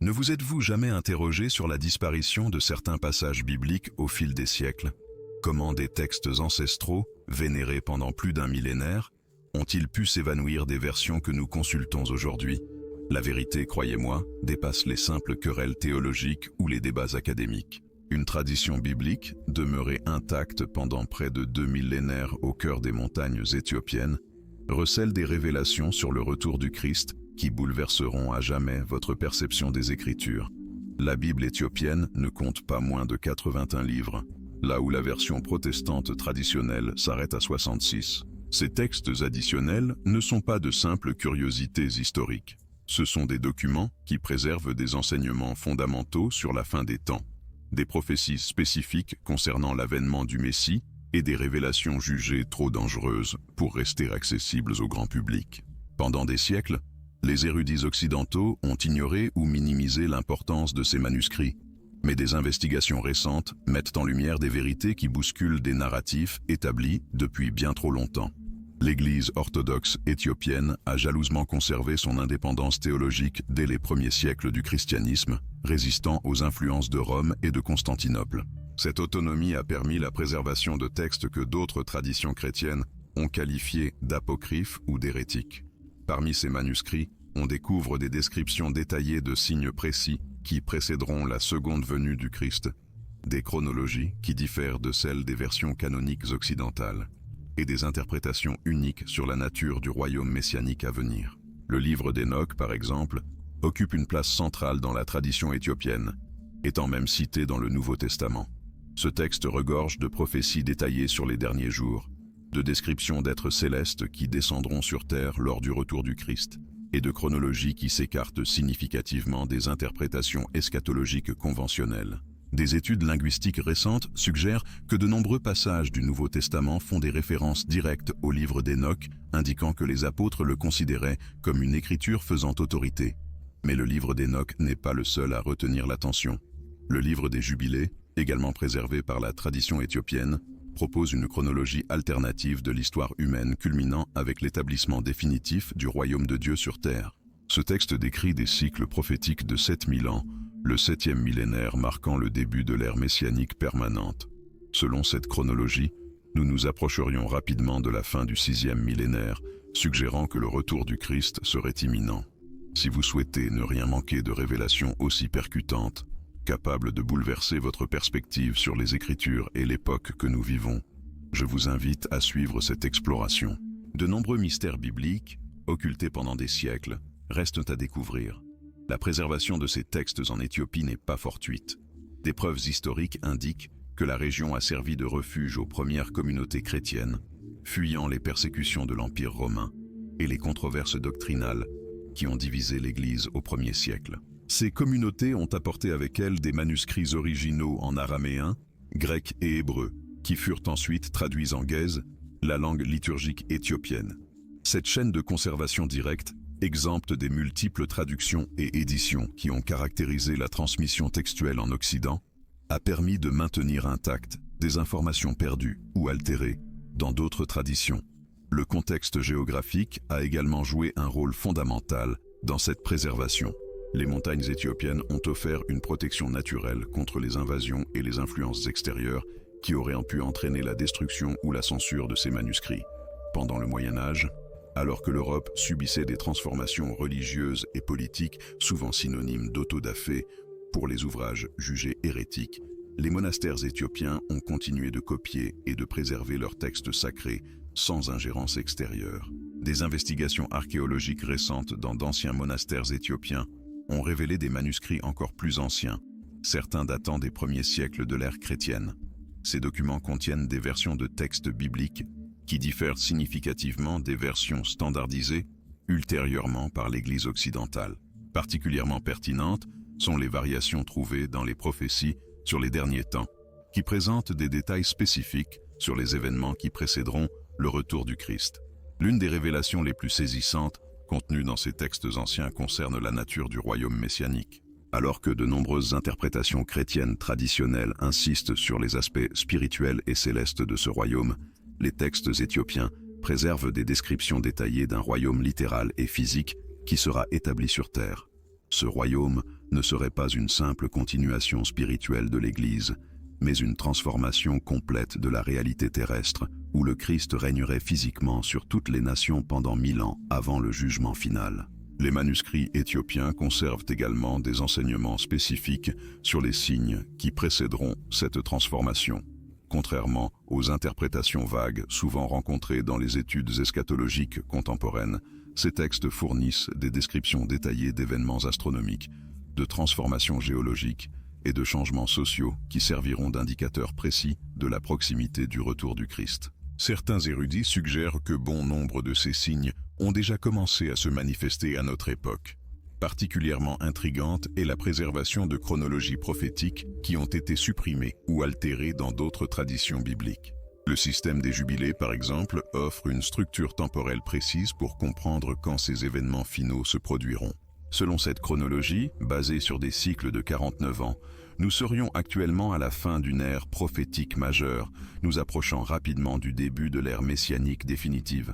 Ne vous êtes-vous jamais interrogé sur la disparition de certains passages bibliques au fil des siècles? Comment des textes ancestraux, vénérés pendant plus d'un millénaire, ont-ils pu s'évanouir des versions que nous consultons aujourd'hui? La vérité, croyez-moi, dépasse les simples querelles théologiques ou les débats académiques. Une tradition biblique, demeurée intacte pendant près de 2 millénaires au cœur des montagnes éthiopiennes, recèle des révélations sur le retour du Christ qui bouleverseront à jamais votre perception des Écritures. La Bible éthiopienne ne compte pas moins de 81 livres, là où la version protestante traditionnelle s'arrête à 66. Ces textes additionnels ne sont pas de simples curiosités historiques. Ce sont des documents qui préservent des enseignements fondamentaux sur la fin des temps, des prophéties spécifiques concernant l'avènement du Messie et des révélations jugées trop dangereuses pour rester accessibles au grand public. Pendant des siècles, les érudits occidentaux ont ignoré ou minimisé l'importance de ces manuscrits, mais des investigations récentes mettent en lumière des vérités qui bousculent des narratifs établis depuis bien trop longtemps. L'Église orthodoxe éthiopienne a jalousement conservé son indépendance théologique dès les premiers siècles du christianisme, résistant aux influences de Rome et de Constantinople. Cette autonomie a permis la préservation de textes que d'autres traditions chrétiennes ont qualifiés d'apocryphes ou d'hérétiques. Parmi ces manuscrits, on découvre des descriptions détaillées de signes précis qui précéderont la seconde venue du Christ, des chronologies qui diffèrent de celles des versions canoniques occidentales, et des interprétations uniques sur la nature du royaume messianique à venir. Le livre d'Hénoch, par exemple, occupe une place centrale dans la tradition éthiopienne, étant même cité dans le Nouveau Testament. Ce texte regorge de prophéties détaillées sur les derniers jours, de descriptions d'êtres célestes qui descendront sur terre lors du retour du Christ, et de chronologies qui s'écartent significativement des interprétations eschatologiques conventionnelles. Des études linguistiques récentes suggèrent que de nombreux passages du Nouveau Testament font des références directes au livre d'Hénoch, indiquant que les apôtres le considéraient comme une écriture faisant autorité. Mais le livre d'Hénoch n'est pas le seul à retenir l'attention. Le livre des Jubilés, également préservé par la tradition éthiopienne, propose une chronologie alternative de l'histoire humaine culminant avec l'établissement définitif du royaume de Dieu sur terre. Ce texte décrit des cycles prophétiques de 7000 ans, le 7e millénaire marquant le début de l'ère messianique permanente. Selon cette chronologie, nous nous approcherions rapidement de la fin du 6e millénaire, suggérant que le retour du Christ serait imminent. Si vous souhaitez ne rien manquer de révélations aussi percutantes, capables de bouleverser votre perspective sur les Écritures et l'époque que nous vivons, je vous invite à suivre cette exploration. De nombreux mystères bibliques, occultés pendant des siècles, restent à découvrir. La préservation de ces textes en Éthiopie n'est pas fortuite. Des preuves historiques indiquent que la région a servi de refuge aux premières communautés chrétiennes, fuyant les persécutions de l'Empire romain et les controverses doctrinales qui ont divisé l'Église au 1er siècle. Ces communautés ont apporté avec elles des manuscrits originaux en araméen, grec et hébreu, qui furent ensuite traduits en guèze, la langue liturgique éthiopienne. Cette chaîne de conservation directe, exempte des multiples traductions et éditions qui ont caractérisé la transmission textuelle en Occident, a permis de maintenir intactes des informations perdues ou altérées dans d'autres traditions. Le contexte géographique a également joué un rôle fondamental dans cette préservation. Les montagnes éthiopiennes ont offert une protection naturelle contre les invasions et les influences extérieures qui auraient pu entraîner la destruction ou la censure de ces manuscrits. Pendant le Moyen Âge, alors que l'Europe subissait des transformations religieuses et politiques souvent synonymes d'autodafé pour les ouvrages jugés hérétiques, les monastères éthiopiens ont continué de copier et de préserver leurs textes sacrés sans ingérence extérieure. Des investigations archéologiques récentes dans d'anciens monastères éthiopiens ont révélé des manuscrits encore plus anciens, certains datant des premiers siècles de l'ère chrétienne. Ces documents contiennent des versions de textes bibliques qui diffèrent significativement des versions standardisées ultérieurement par l'Église occidentale. Particulièrement pertinentes sont les variations trouvées dans les prophéties sur les derniers temps, qui présentent des détails spécifiques sur les événements qui précéderont le retour du Christ. L'une des révélations les plus saisissantes contenues dans ces textes anciens concerne la nature du royaume messianique. Alors que de nombreuses interprétations chrétiennes traditionnelles insistent sur les aspects spirituels et célestes de ce royaume, les textes éthiopiens préservent des descriptions détaillées d'un royaume littéral et physique qui sera établi sur terre. Ce royaume ne serait pas une simple continuation spirituelle de l'Église, mais une transformation complète de la réalité terrestre, où le Christ régnerait physiquement sur toutes les nations pendant 1000 ans avant le jugement final. Les manuscrits éthiopiens conservent également des enseignements spécifiques sur les signes qui précéderont cette transformation. Contrairement aux interprétations vagues souvent rencontrées dans les études eschatologiques contemporaines, ces textes fournissent des descriptions détaillées d'événements astronomiques, de transformations géologiques et de changements sociaux qui serviront d'indicateurs précis de la proximité du retour du Christ. Certains érudits suggèrent que bon nombre de ces signes ont déjà commencé à se manifester à notre époque. Particulièrement intrigante est la préservation de chronologies prophétiques qui ont été supprimées ou altérées dans d'autres traditions bibliques. Le système des jubilés, par exemple, offre une structure temporelle précise pour comprendre quand ces événements finaux se produiront. Selon cette chronologie, basée sur des cycles de 49 ans, nous serions actuellement à la fin d'une ère prophétique majeure, nous approchant rapidement du début de l'ère messianique définitive.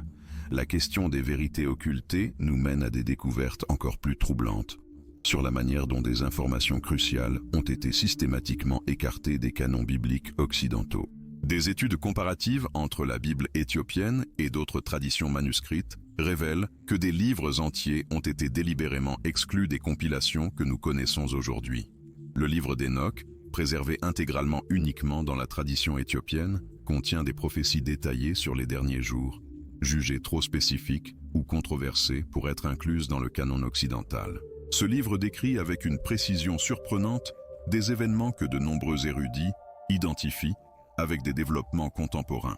La question des vérités occultées nous mène à des découvertes encore plus troublantes sur la manière dont des informations cruciales ont été systématiquement écartées des canons bibliques occidentaux. Des études comparatives entre la Bible éthiopienne et d'autres traditions manuscrites révèlent que des livres entiers ont été délibérément exclus des compilations que nous connaissons aujourd'hui. Le livre d'Enoch, préservé intégralement uniquement dans la tradition éthiopienne, contient des prophéties détaillées sur les derniers jours, jugées trop spécifiques ou controversées pour être incluses dans le canon occidental. Ce livre décrit avec une précision surprenante des événements que de nombreux érudits identifient avec des développements contemporains.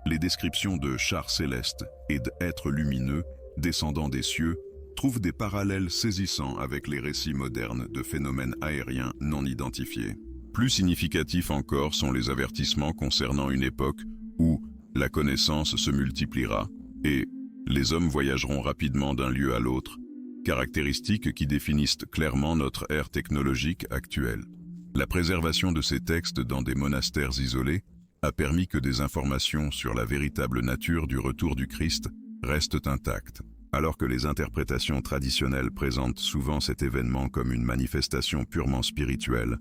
Les descriptions de chars célestes et d'êtres lumineux descendant des cieux trouvent des parallèles saisissants avec les récits modernes de phénomènes aériens non identifiés. Plus significatifs encore sont les avertissements concernant une époque où la connaissance se multipliera et les hommes voyageront rapidement d'un lieu à l'autre, caractéristiques qui définissent clairement notre ère technologique actuelle. La préservation de ces textes dans des monastères isolés a permis que des informations sur la véritable nature du retour du Christ restent intactes. Alors que les interprétations traditionnelles présentent souvent cet événement comme une manifestation purement spirituelle,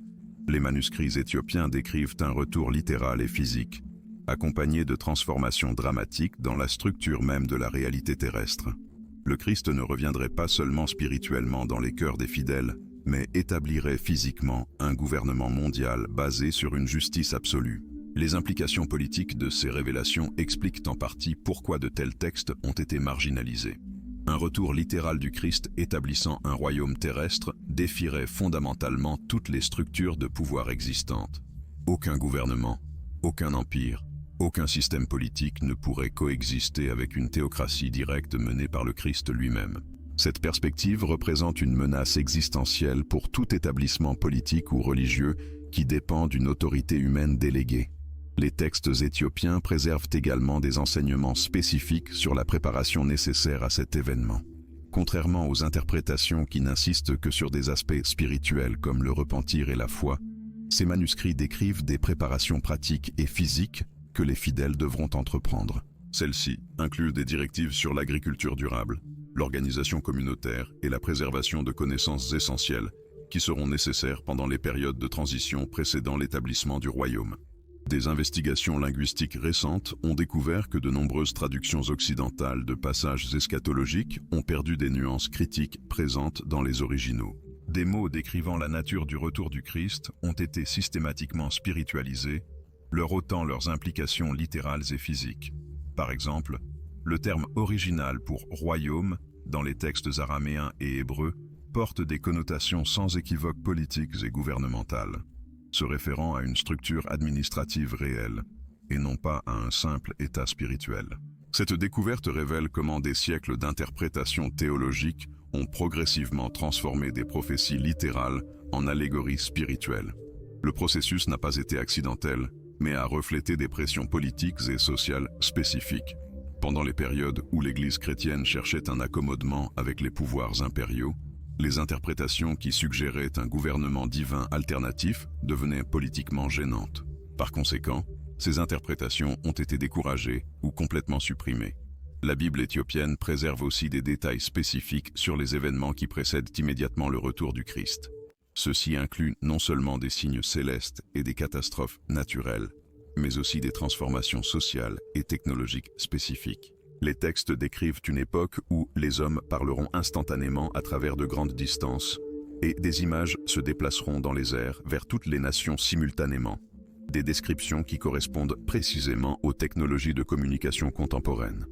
les manuscrits éthiopiens décrivent un retour littéral et physique, accompagné de transformations dramatiques dans la structure même de la réalité terrestre. Le Christ ne reviendrait pas seulement spirituellement dans les cœurs des fidèles, mais établirait physiquement un gouvernement mondial basé sur une justice absolue. Les implications politiques de ces révélations expliquent en partie pourquoi de tels textes ont été marginalisés. Un retour littéral du Christ établissant un royaume terrestre défierait fondamentalement toutes les structures de pouvoir existantes. Aucun gouvernement, aucun empire, aucun système politique ne pourrait coexister avec une théocratie directe menée par le Christ lui-même. Cette perspective représente une menace existentielle pour tout établissement politique ou religieux qui dépend d'une autorité humaine déléguée. Les textes éthiopiens préservent également des enseignements spécifiques sur la préparation nécessaire à cet événement. Contrairement aux interprétations qui n'insistent que sur des aspects spirituels comme le repentir et la foi, ces manuscrits décrivent des préparations pratiques et physiques que les fidèles devront entreprendre. Celles-ci incluent des directives sur l'agriculture durable, l'organisation communautaire et la préservation de connaissances essentielles qui seront nécessaires pendant les périodes de transition précédant l'établissement du royaume. Des investigations linguistiques récentes ont découvert que de nombreuses traductions occidentales de passages eschatologiques ont perdu des nuances critiques présentes dans les originaux. Des mots décrivant la nature du retour du Christ ont été systématiquement spiritualisés, leur ôtant leurs implications littérales et physiques. Par exemple, le terme original pour « royaume » dans les textes araméens et hébreux porte des connotations sans équivoque politiques et gouvernementales, se référant à une structure administrative réelle, et non pas à un simple état spirituel. Cette découverte révèle comment des siècles d'interprétation théologique ont progressivement transformé des prophéties littérales en allégories spirituelles. Le processus n'a pas été accidentel, mais a reflété des pressions politiques et sociales spécifiques. Pendant les périodes où l'Église chrétienne cherchait un accommodement avec les pouvoirs impériaux, les interprétations qui suggéraient un gouvernement divin alternatif devenaient politiquement gênantes. Par conséquent, ces interprétations ont été découragées ou complètement supprimées. La Bible éthiopienne préserve aussi des détails spécifiques sur les événements qui précèdent immédiatement le retour du Christ. Ceci inclut non seulement des signes célestes et des catastrophes naturelles, mais aussi des transformations sociales et technologiques spécifiques. Les textes décrivent une époque où les hommes parleront instantanément à travers de grandes distances, et des images se déplaceront dans les airs vers toutes les nations simultanément. Des descriptions qui correspondent précisément aux technologies de communication contemporaines.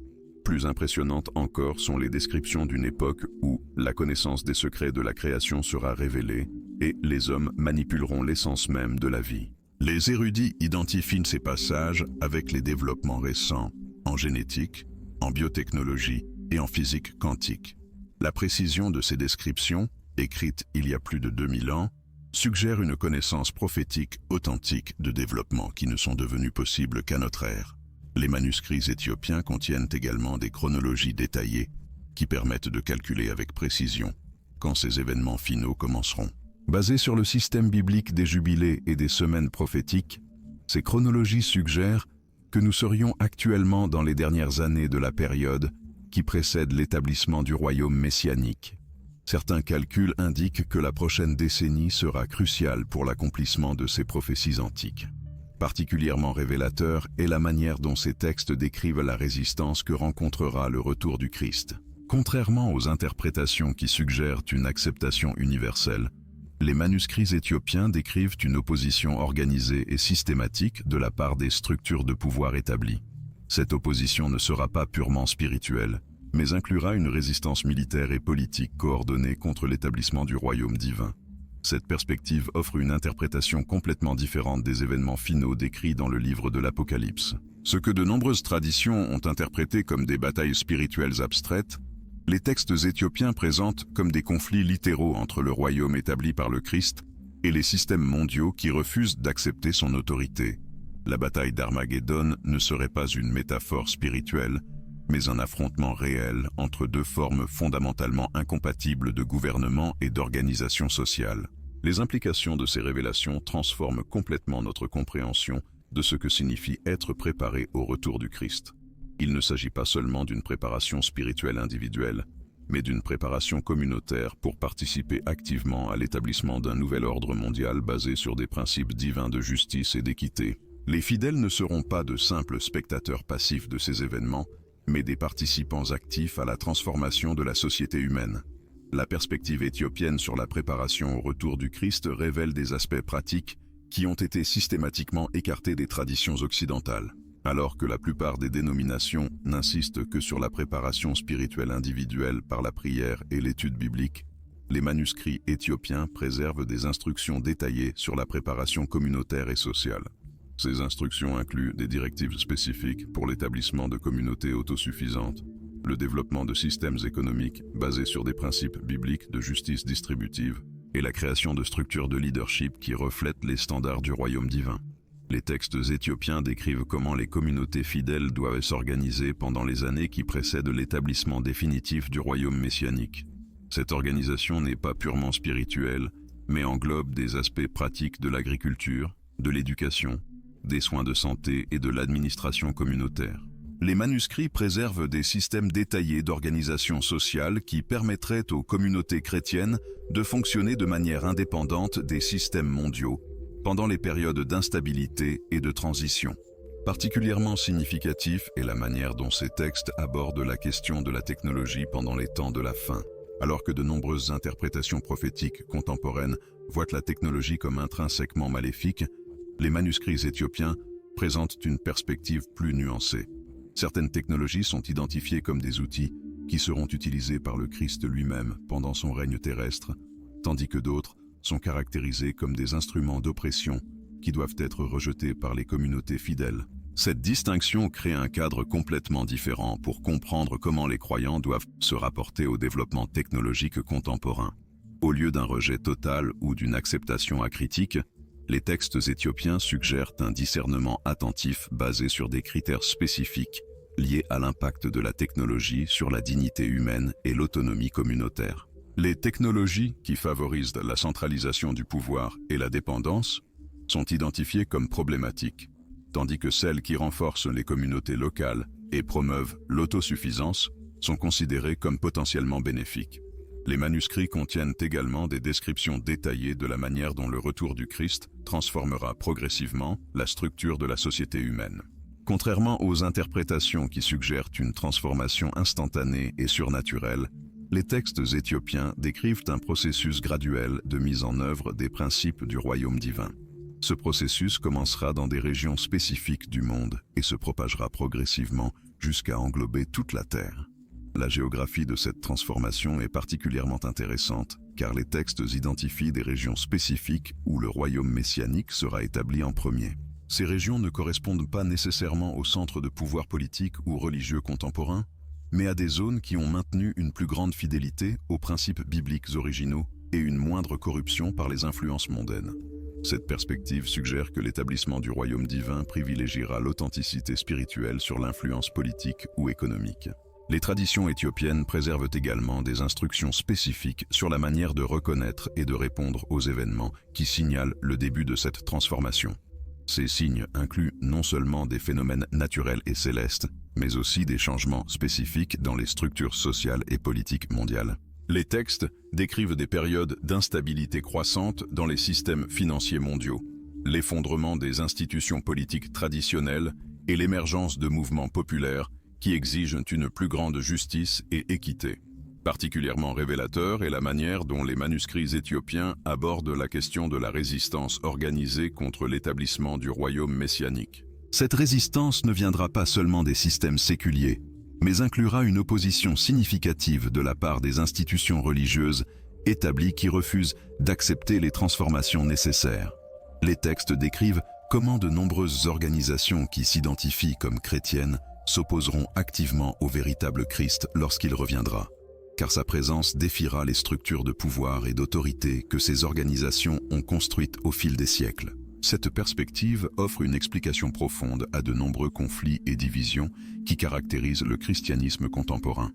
Plus impressionnantes encore sont les descriptions d'une époque où la connaissance des secrets de la création sera révélée et les hommes manipuleront l'essence même de la vie. Les érudits identifient ces passages avec les développements récents en génétique, en biotechnologie et en physique quantique. La précision de ces descriptions, écrites il y a plus de 2000 ans, suggère une connaissance prophétique authentique de développements qui ne sont devenus possibles qu'à notre ère. Les manuscrits éthiopiens contiennent également des chronologies détaillées qui permettent de calculer avec précision quand ces événements finaux commenceront. Basés sur le système biblique des jubilés et des semaines prophétiques, ces chronologies suggèrent que nous serions actuellement dans les dernières années de la période qui précède l'établissement du royaume messianique. Certains calculs indiquent que la prochaine décennie sera cruciale pour l'accomplissement de ces prophéties antiques. Particulièrement révélateur est la manière dont ces textes décrivent la résistance que rencontrera le retour du Christ. Contrairement aux interprétations qui suggèrent une acceptation universelle, les manuscrits éthiopiens décrivent une opposition organisée et systématique de la part des structures de pouvoir établies. Cette opposition ne sera pas purement spirituelle, mais inclura une résistance militaire et politique coordonnée contre l'établissement du royaume divin. Cette perspective offre une interprétation complètement différente des événements finaux décrits dans le livre de l'Apocalypse. Ce que de nombreuses traditions ont interprété comme des batailles spirituelles abstraites, les textes éthiopiens présentent comme des conflits littéraux entre le royaume établi par le Christ et les systèmes mondiaux qui refusent d'accepter son autorité. La bataille d'Armageddon ne serait pas une métaphore spirituelle, mais un affrontement réel entre deux formes fondamentalement incompatibles de gouvernement et d'organisation sociale. Les implications de ces révélations transforment complètement notre compréhension de ce que signifie être préparé au retour du Christ. Il ne s'agit pas seulement d'une préparation spirituelle individuelle, mais d'une préparation communautaire pour participer activement à l'établissement d'un nouvel ordre mondial basé sur des principes divins de justice et d'équité. Les fidèles ne seront pas de simples spectateurs passifs de ces événements, mais des participants actifs à la transformation de la société humaine. La perspective éthiopienne sur la préparation au retour du Christ révèle des aspects pratiques qui ont été systématiquement écartés des traditions occidentales. Alors que la plupart des dénominations n'insistent que sur la préparation spirituelle individuelle par la prière et l'étude biblique, les manuscrits éthiopiens préservent des instructions détaillées sur la préparation communautaire et sociale. Ces instructions incluent des directives spécifiques pour l'établissement de communautés autosuffisantes, le développement de systèmes économiques basés sur des principes bibliques de justice distributive et la création de structures de leadership qui reflètent les standards du royaume divin. Les textes éthiopiens décrivent comment les communautés fidèles doivent s'organiser pendant les années qui précèdent l'établissement définitif du royaume messianique. Cette organisation n'est pas purement spirituelle, mais englobe des aspects pratiques de l'agriculture, de l'éducation, des soins de santé et de l'administration communautaire. Les manuscrits préservent des systèmes détaillés d'organisation sociale qui permettraient aux communautés chrétiennes de fonctionner de manière indépendante des systèmes mondiaux pendant les périodes d'instabilité et de transition. Particulièrement significatif est la manière dont ces textes abordent la question de la technologie pendant les temps de la fin. Alors que de nombreuses interprétations prophétiques contemporaines voient la technologie comme intrinsèquement maléfique, les manuscrits éthiopiens présentent une perspective plus nuancée. Certaines technologies sont identifiées comme des outils qui seront utilisés par le Christ lui-même pendant son règne terrestre, tandis que d'autres sont caractérisées comme des instruments d'oppression qui doivent être rejetés par les communautés fidèles. Cette distinction crée un cadre complètement différent pour comprendre comment les croyants doivent se rapporter au développement technologique contemporain. Au lieu d'un rejet total ou d'une acceptation acritique, les textes éthiopiens suggèrent un discernement attentif basé sur des critères spécifiques liés à l'impact de la technologie sur la dignité humaine et l'autonomie communautaire. Les technologies qui favorisent la centralisation du pouvoir et la dépendance sont identifiées comme problématiques, tandis que celles qui renforcent les communautés locales et promeuvent l'autosuffisance sont considérées comme potentiellement bénéfiques. Les manuscrits contiennent également des descriptions détaillées de la manière dont le retour du Christ transformera progressivement la structure de la société humaine. Contrairement aux interprétations qui suggèrent une transformation instantanée et surnaturelle, les textes éthiopiens décrivent un processus graduel de mise en œuvre des principes du royaume divin. Ce processus commencera dans des régions spécifiques du monde et se propagera progressivement jusqu'à englober toute la Terre. La géographie de cette transformation est particulièrement intéressante, car les textes identifient des régions spécifiques où le royaume messianique sera établi en premier. Ces régions ne correspondent pas nécessairement au centre de pouvoir politique ou religieux contemporain, mais à des zones qui ont maintenu une plus grande fidélité aux principes bibliques originaux et une moindre corruption par les influences mondaines. Cette perspective suggère que l'établissement du royaume divin privilégiera l'authenticité spirituelle sur l'influence politique ou économique. Les traditions éthiopiennes préservent également des instructions spécifiques sur la manière de reconnaître et de répondre aux événements qui signalent le début de cette transformation. Ces signes incluent non seulement des phénomènes naturels et célestes, mais aussi des changements spécifiques dans les structures sociales et politiques mondiales. Les textes décrivent des périodes d'instabilité croissante dans les systèmes financiers mondiaux, l'effondrement des institutions politiques traditionnelles et l'émergence de mouvements populaires qui exigent une plus grande justice et équité. Particulièrement révélateur est la manière dont les manuscrits éthiopiens abordent la question de la résistance organisée contre l'établissement du royaume messianique. Cette résistance ne viendra pas seulement des systèmes séculiers, mais inclura une opposition significative de la part des institutions religieuses établies qui refusent d'accepter les transformations nécessaires. Les textes décrivent comment de nombreuses organisations qui s'identifient comme chrétiennes s'opposeront activement au véritable Christ lorsqu'il reviendra, car sa présence défiera les structures de pouvoir et d'autorité que ces organisations ont construites au fil des siècles. Cette perspective offre une explication profonde à de nombreux conflits et divisions qui caractérisent le christianisme contemporain.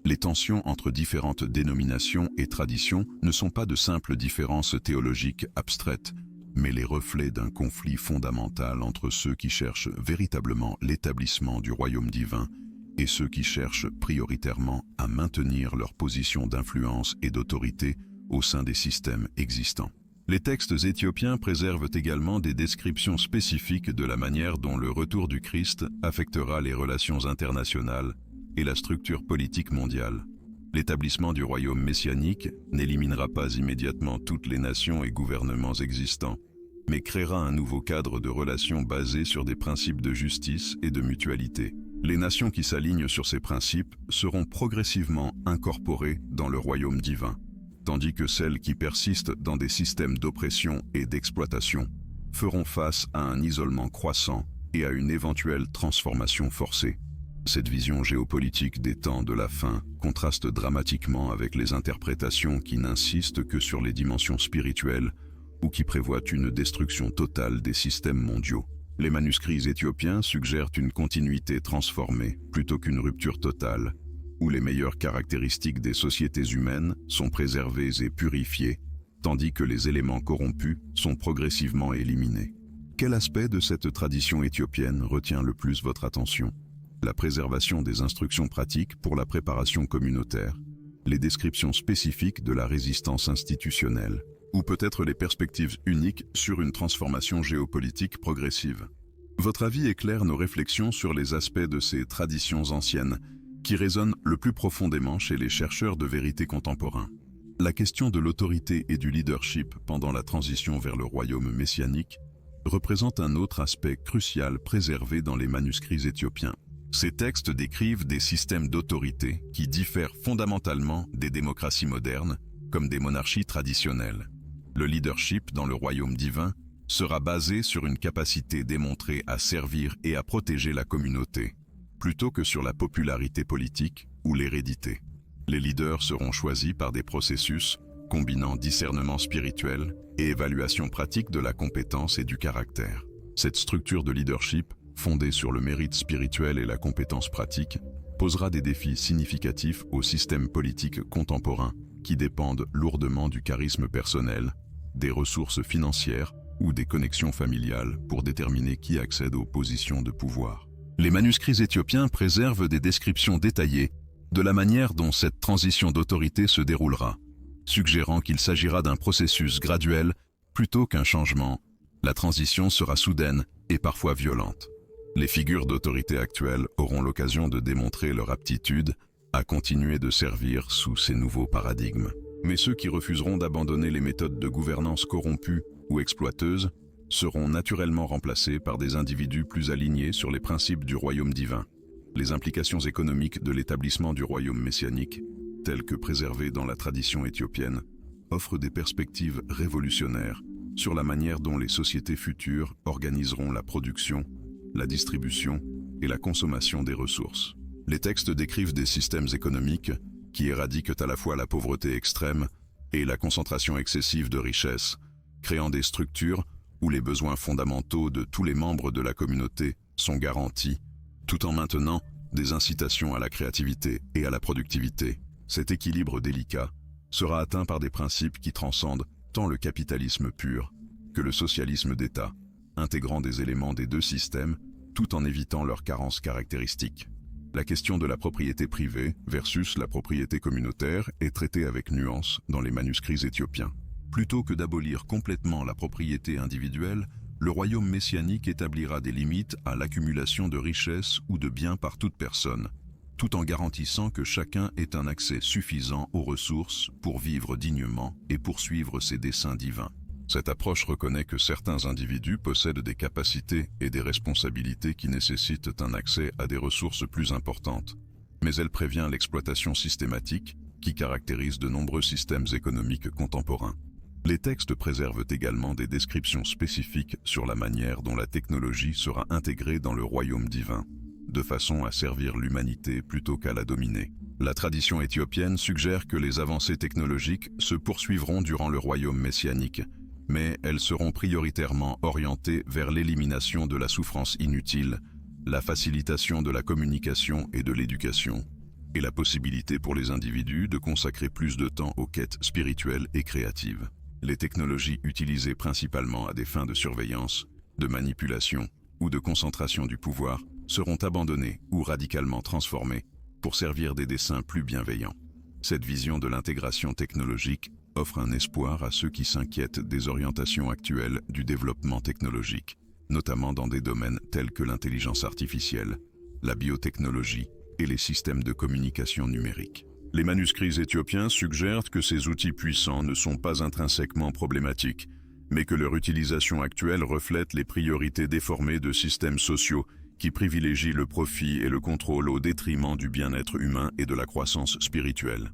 Les tensions entre différentes dénominations et traditions ne sont pas de simples différences théologiques abstraites, mais les reflets d'un conflit fondamental entre ceux qui cherchent véritablement l'établissement du royaume divin et ceux qui cherchent prioritairement à maintenir leur position d'influence et d'autorité au sein des systèmes existants. Les textes éthiopiens préservent également des descriptions spécifiques de la manière dont le retour du Christ affectera les relations internationales et la structure politique mondiale. L'établissement du royaume messianique n'éliminera pas immédiatement toutes les nations et gouvernements existants, mais créera un nouveau cadre de relations basé sur des principes de justice et de mutualité. Les nations qui s'alignent sur ces principes seront progressivement incorporées dans le royaume divin, tandis que celles qui persistent dans des systèmes d'oppression et d'exploitation feront face à un isolement croissant et à une éventuelle transformation forcée. Cette vision géopolitique des temps de la fin contraste dramatiquement avec les interprétations qui n'insistent que sur les dimensions spirituelles ou qui prévoient une destruction totale des systèmes mondiaux. Les manuscrits éthiopiens suggèrent une continuité transformée plutôt qu'une rupture totale, où les meilleures caractéristiques des sociétés humaines sont préservées et purifiées, tandis que les éléments corrompus sont progressivement éliminés. Quel aspect de cette tradition éthiopienne retient le plus votre attention ? La préservation des instructions pratiques pour la préparation communautaire, les descriptions spécifiques de la résistance institutionnelle, ou peut-être les perspectives uniques sur une transformation géopolitique progressive. Votre avis éclaire nos réflexions sur les aspects de ces traditions anciennes qui résonnent le plus profondément chez les chercheurs de vérité contemporains. La question de l'autorité et du leadership pendant la transition vers le royaume messianique représente un autre aspect crucial préservé dans les manuscrits éthiopiens. Ces textes décrivent des systèmes d'autorité qui diffèrent fondamentalement des démocraties modernes, comme des monarchies traditionnelles. Le leadership dans le royaume divin sera basé sur une capacité démontrée à servir et à protéger la communauté, plutôt que sur la popularité politique ou l'hérédité. Les leaders seront choisis par des processus combinant discernement spirituel et évaluation pratique de la compétence et du caractère. Cette structure de leadership, fondée sur le mérite spirituel et la compétence pratique, posera des défis significatifs au système politique contemporain qui dépendent lourdement du charisme personnel, des ressources financières ou des connexions familiales pour déterminer qui accède aux positions de pouvoir. Les manuscrits éthiopiens préservent des descriptions détaillées de la manière dont cette transition d'autorité se déroulera, suggérant qu'il s'agira d'un processus graduel plutôt qu'un changement. La transition sera soudaine et parfois violente. Les figures d'autorité actuelles auront l'occasion de démontrer leur aptitude à continuer de servir sous ces nouveaux paradigmes. Mais ceux qui refuseront d'abandonner les méthodes de gouvernance corrompues ou exploiteuses seront naturellement remplacés par des individus plus alignés sur les principes du royaume divin. Les implications économiques de l'établissement du royaume messianique, telles que préservées dans la tradition éthiopienne, offrent des perspectives révolutionnaires sur la manière dont les sociétés futures organiseront la production, la distribution et la consommation des ressources. Les textes décrivent des systèmes économiques qui éradiquent à la fois la pauvreté extrême et la concentration excessive de richesses, créant des structures où les besoins fondamentaux de tous les membres de la communauté sont garantis, tout en maintenant des incitations à la créativité et à la productivité. Cet équilibre délicat sera atteint par des principes qui transcendent tant le capitalisme pur que le socialisme d'État, intégrant des éléments des deux systèmes tout en évitant leurs carences caractéristiques. La question de la propriété privée versus la propriété communautaire est traitée avec nuance dans les manuscrits éthiopiens. Plutôt que d'abolir complètement la propriété individuelle, le royaume messianique établira des limites à l'accumulation de richesses ou de biens par toute personne, tout en garantissant que chacun ait un accès suffisant aux ressources pour vivre dignement et poursuivre ses desseins divins. Cette approche reconnaît que certains individus possèdent des capacités et des responsabilités qui nécessitent un accès à des ressources plus importantes, mais elle prévient l'exploitation systématique qui caractérise de nombreux systèmes économiques contemporains. Les textes préservent également des descriptions spécifiques sur la manière dont la technologie sera intégrée dans le royaume divin, de façon à servir l'humanité plutôt qu'à la dominer. La tradition éthiopienne suggère que les avancées technologiques se poursuivront durant le royaume messianique, mais elles seront prioritairement orientées vers l'élimination de la souffrance inutile, la facilitation de la communication et de l'éducation, et la possibilité pour les individus de consacrer plus de temps aux quêtes spirituelles et créatives. Les technologies utilisées principalement à des fins de surveillance, de manipulation ou de concentration du pouvoir seront abandonnées ou radicalement transformées pour servir des desseins plus bienveillants. Cette vision de l'intégration technologique offre un espoir à ceux qui s'inquiètent des orientations actuelles du développement technologique, notamment dans des domaines tels que l'intelligence artificielle, la biotechnologie et les systèmes de communication numérique. Les manuscrits éthiopiens suggèrent que ces outils puissants ne sont pas intrinsèquement problématiques, mais que leur utilisation actuelle reflète les priorités déformées de systèmes sociaux qui privilégient le profit et le contrôle au détriment du bien-être humain et de la croissance spirituelle.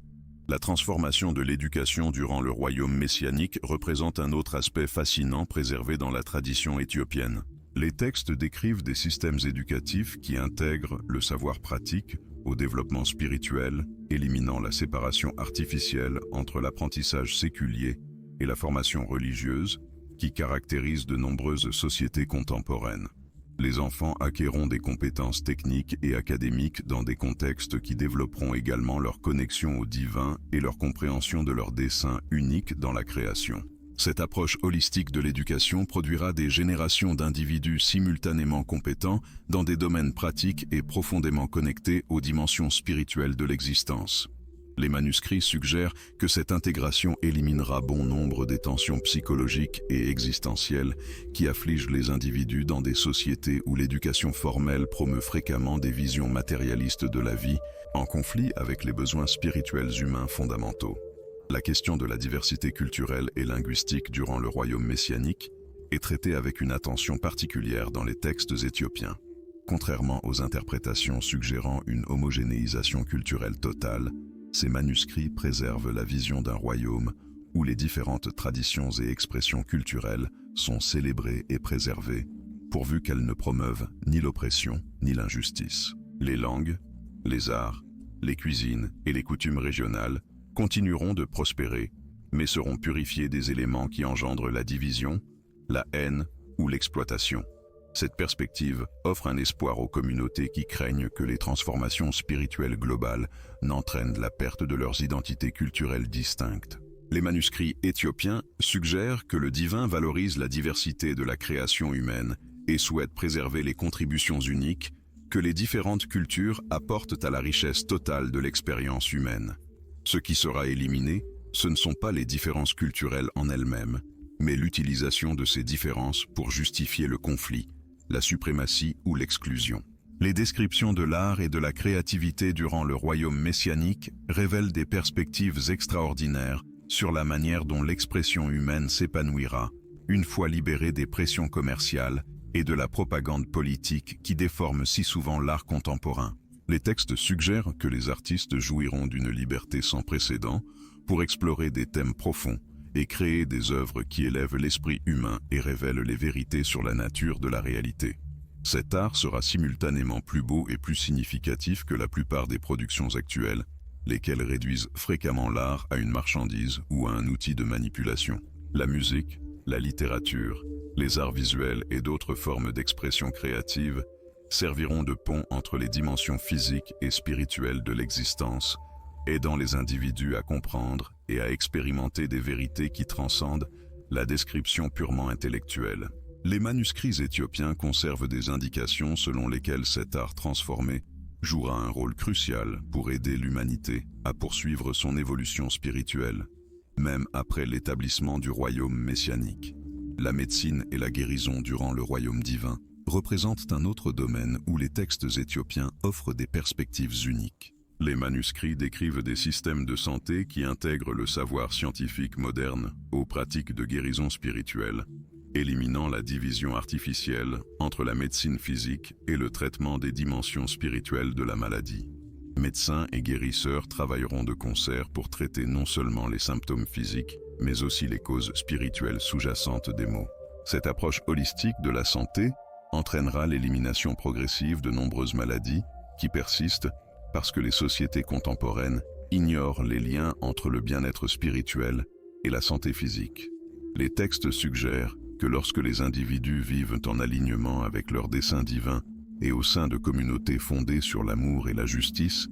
La transformation de l'éducation durant le royaume messianique représente un autre aspect fascinant préservé dans la tradition éthiopienne. Les textes décrivent des systèmes éducatifs qui intègrent le savoir pratique au développement spirituel, éliminant la séparation artificielle entre l'apprentissage séculier et la formation religieuse qui caractérise de nombreuses sociétés contemporaines. Les enfants acquerront des compétences techniques et académiques dans des contextes qui développeront également leur connexion au divin et leur compréhension de leur dessein unique dans la création. Cette approche holistique de l'éducation produira des générations d'individus simultanément compétents dans des domaines pratiques et profondément connectés aux dimensions spirituelles de l'existence. Les manuscrits suggèrent que cette intégration éliminera bon nombre des tensions psychologiques et existentielles qui affligent les individus dans des sociétés où l'éducation formelle promeut fréquemment des visions matérialistes de la vie, en conflit avec les besoins spirituels humains fondamentaux. La question de la diversité culturelle et linguistique durant le royaume messianique est traitée avec une attention particulière dans les textes éthiopiens. Contrairement aux interprétations suggérant une homogénéisation culturelle totale, ces manuscrits préservent la vision d'un royaume où les différentes traditions et expressions culturelles sont célébrées et préservées, pourvu qu'elles ne promeuvent ni l'oppression ni l'injustice. Les langues, les arts, les cuisines et les coutumes régionales continueront de prospérer, mais seront purifiées des éléments qui engendrent la division, la haine ou l'exploitation. Cette perspective offre un espoir aux communautés qui craignent que les transformations spirituelles globales n'entraînent la perte de leurs identités culturelles distinctes. Les manuscrits éthiopiens suggèrent que le divin valorise la diversité de la création humaine et souhaite préserver les contributions uniques, que les différentes cultures apportent à la richesse totale de l'expérience humaine. Ce qui sera éliminé, ce ne sont pas les différences culturelles en elles-mêmes, mais l'utilisation de ces différences pour justifier le conflit, la suprématie ou l'exclusion. Les descriptions de l'art et de la créativité durant le royaume messianique révèlent des perspectives extraordinaires sur la manière dont l'expression humaine s'épanouira, une fois libérée des pressions commerciales et de la propagande politique qui déforme si souvent l'art contemporain. Les textes suggèrent que les artistes jouiront d'une liberté sans précédent pour explorer des thèmes profonds et créer des œuvres qui élèvent l'esprit humain et révèlent les vérités sur la nature de la réalité. Cet art sera simultanément plus beau et plus significatif que la plupart des productions actuelles, lesquelles réduisent fréquemment l'art à une marchandise ou à un outil de manipulation. La musique, la littérature, les arts visuels et d'autres formes d'expression créative serviront de pont entre les dimensions physiques et spirituelles de l'existence, aidant les individus à comprendre et à expérimenter des vérités qui transcendent la description purement intellectuelle. Les manuscrits éthiopiens conservent des indications selon lesquelles cet art transformé jouera un rôle crucial pour aider l'humanité à poursuivre son évolution spirituelle, même après l'établissement du royaume messianique. La médecine et la guérison durant le royaume divin représentent un autre domaine où les textes éthiopiens offrent des perspectives uniques. Les manuscrits décrivent des systèmes de santé qui intègrent le savoir scientifique moderne aux pratiques de guérison spirituelle, éliminant la division artificielle entre la médecine physique et le traitement des dimensions spirituelles de la maladie. Médecins et guérisseurs travailleront de concert pour traiter non seulement les symptômes physiques, mais aussi les causes spirituelles sous-jacentes des maux. Cette approche holistique de la santé entraînera l'élimination progressive de nombreuses maladies qui persistent parce que les sociétés contemporaines ignorent les liens entre le bien-être spirituel et la santé physique. Les textes suggèrent que lorsque les individus vivent en alignement avec leur dessein divin et au sein de communautés fondées sur l'amour et la justice,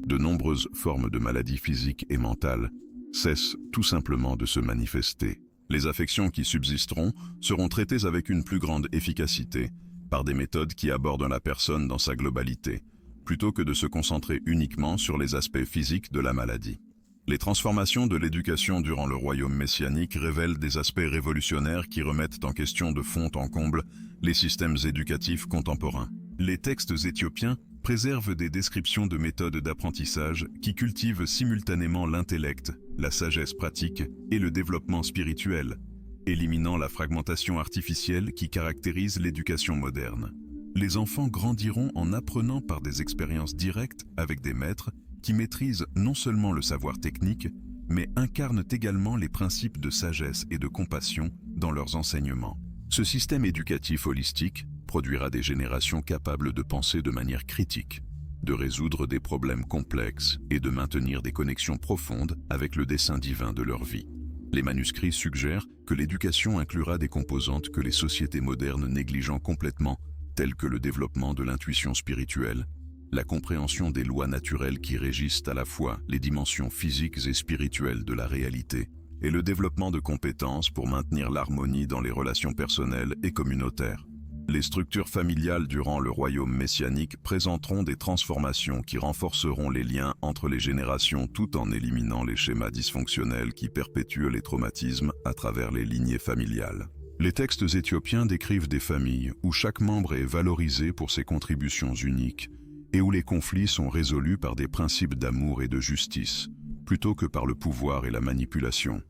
de nombreuses formes de maladies physiques et mentales cessent tout simplement de se manifester. Les affections qui subsisteront seront traitées avec une plus grande efficacité par des méthodes qui abordent la personne dans sa globalité, plutôt que de se concentrer uniquement sur les aspects physiques de la maladie. Les transformations de l'éducation durant le royaume messianique révèlent des aspects révolutionnaires qui remettent en question de fond en comble les systèmes éducatifs contemporains. Les textes éthiopiens préservent des descriptions de méthodes d'apprentissage qui cultivent simultanément l'intellect, la sagesse pratique et le développement spirituel, éliminant la fragmentation artificielle qui caractérise l'éducation moderne. Les enfants grandiront en apprenant par des expériences directes avec des maîtres qui maîtrisent non seulement le savoir technique, mais incarnent également les principes de sagesse et de compassion dans leurs enseignements. Ce système éducatif holistique produira des générations capables de penser de manière critique, de résoudre des problèmes complexes et de maintenir des connexions profondes avec le dessein divin de leur vie. Les manuscrits suggèrent que l'éducation inclura des composantes que les sociétés modernes négligeant complètement, telles que le développement de l'intuition spirituelle, la compréhension des lois naturelles qui régissent à la fois les dimensions physiques et spirituelles de la réalité, et le développement de compétences pour maintenir l'harmonie dans les relations personnelles et communautaires. Les structures familiales durant le royaume messianique présenteront des transformations qui renforceront les liens entre les générations tout en éliminant les schémas dysfonctionnels qui perpétuent les traumatismes à travers les lignées familiales. Les textes éthiopiens décrivent des familles où chaque membre est valorisé pour ses contributions uniques et où les conflits sont résolus par des principes d'amour et de justice, plutôt que par le pouvoir et la manipulation.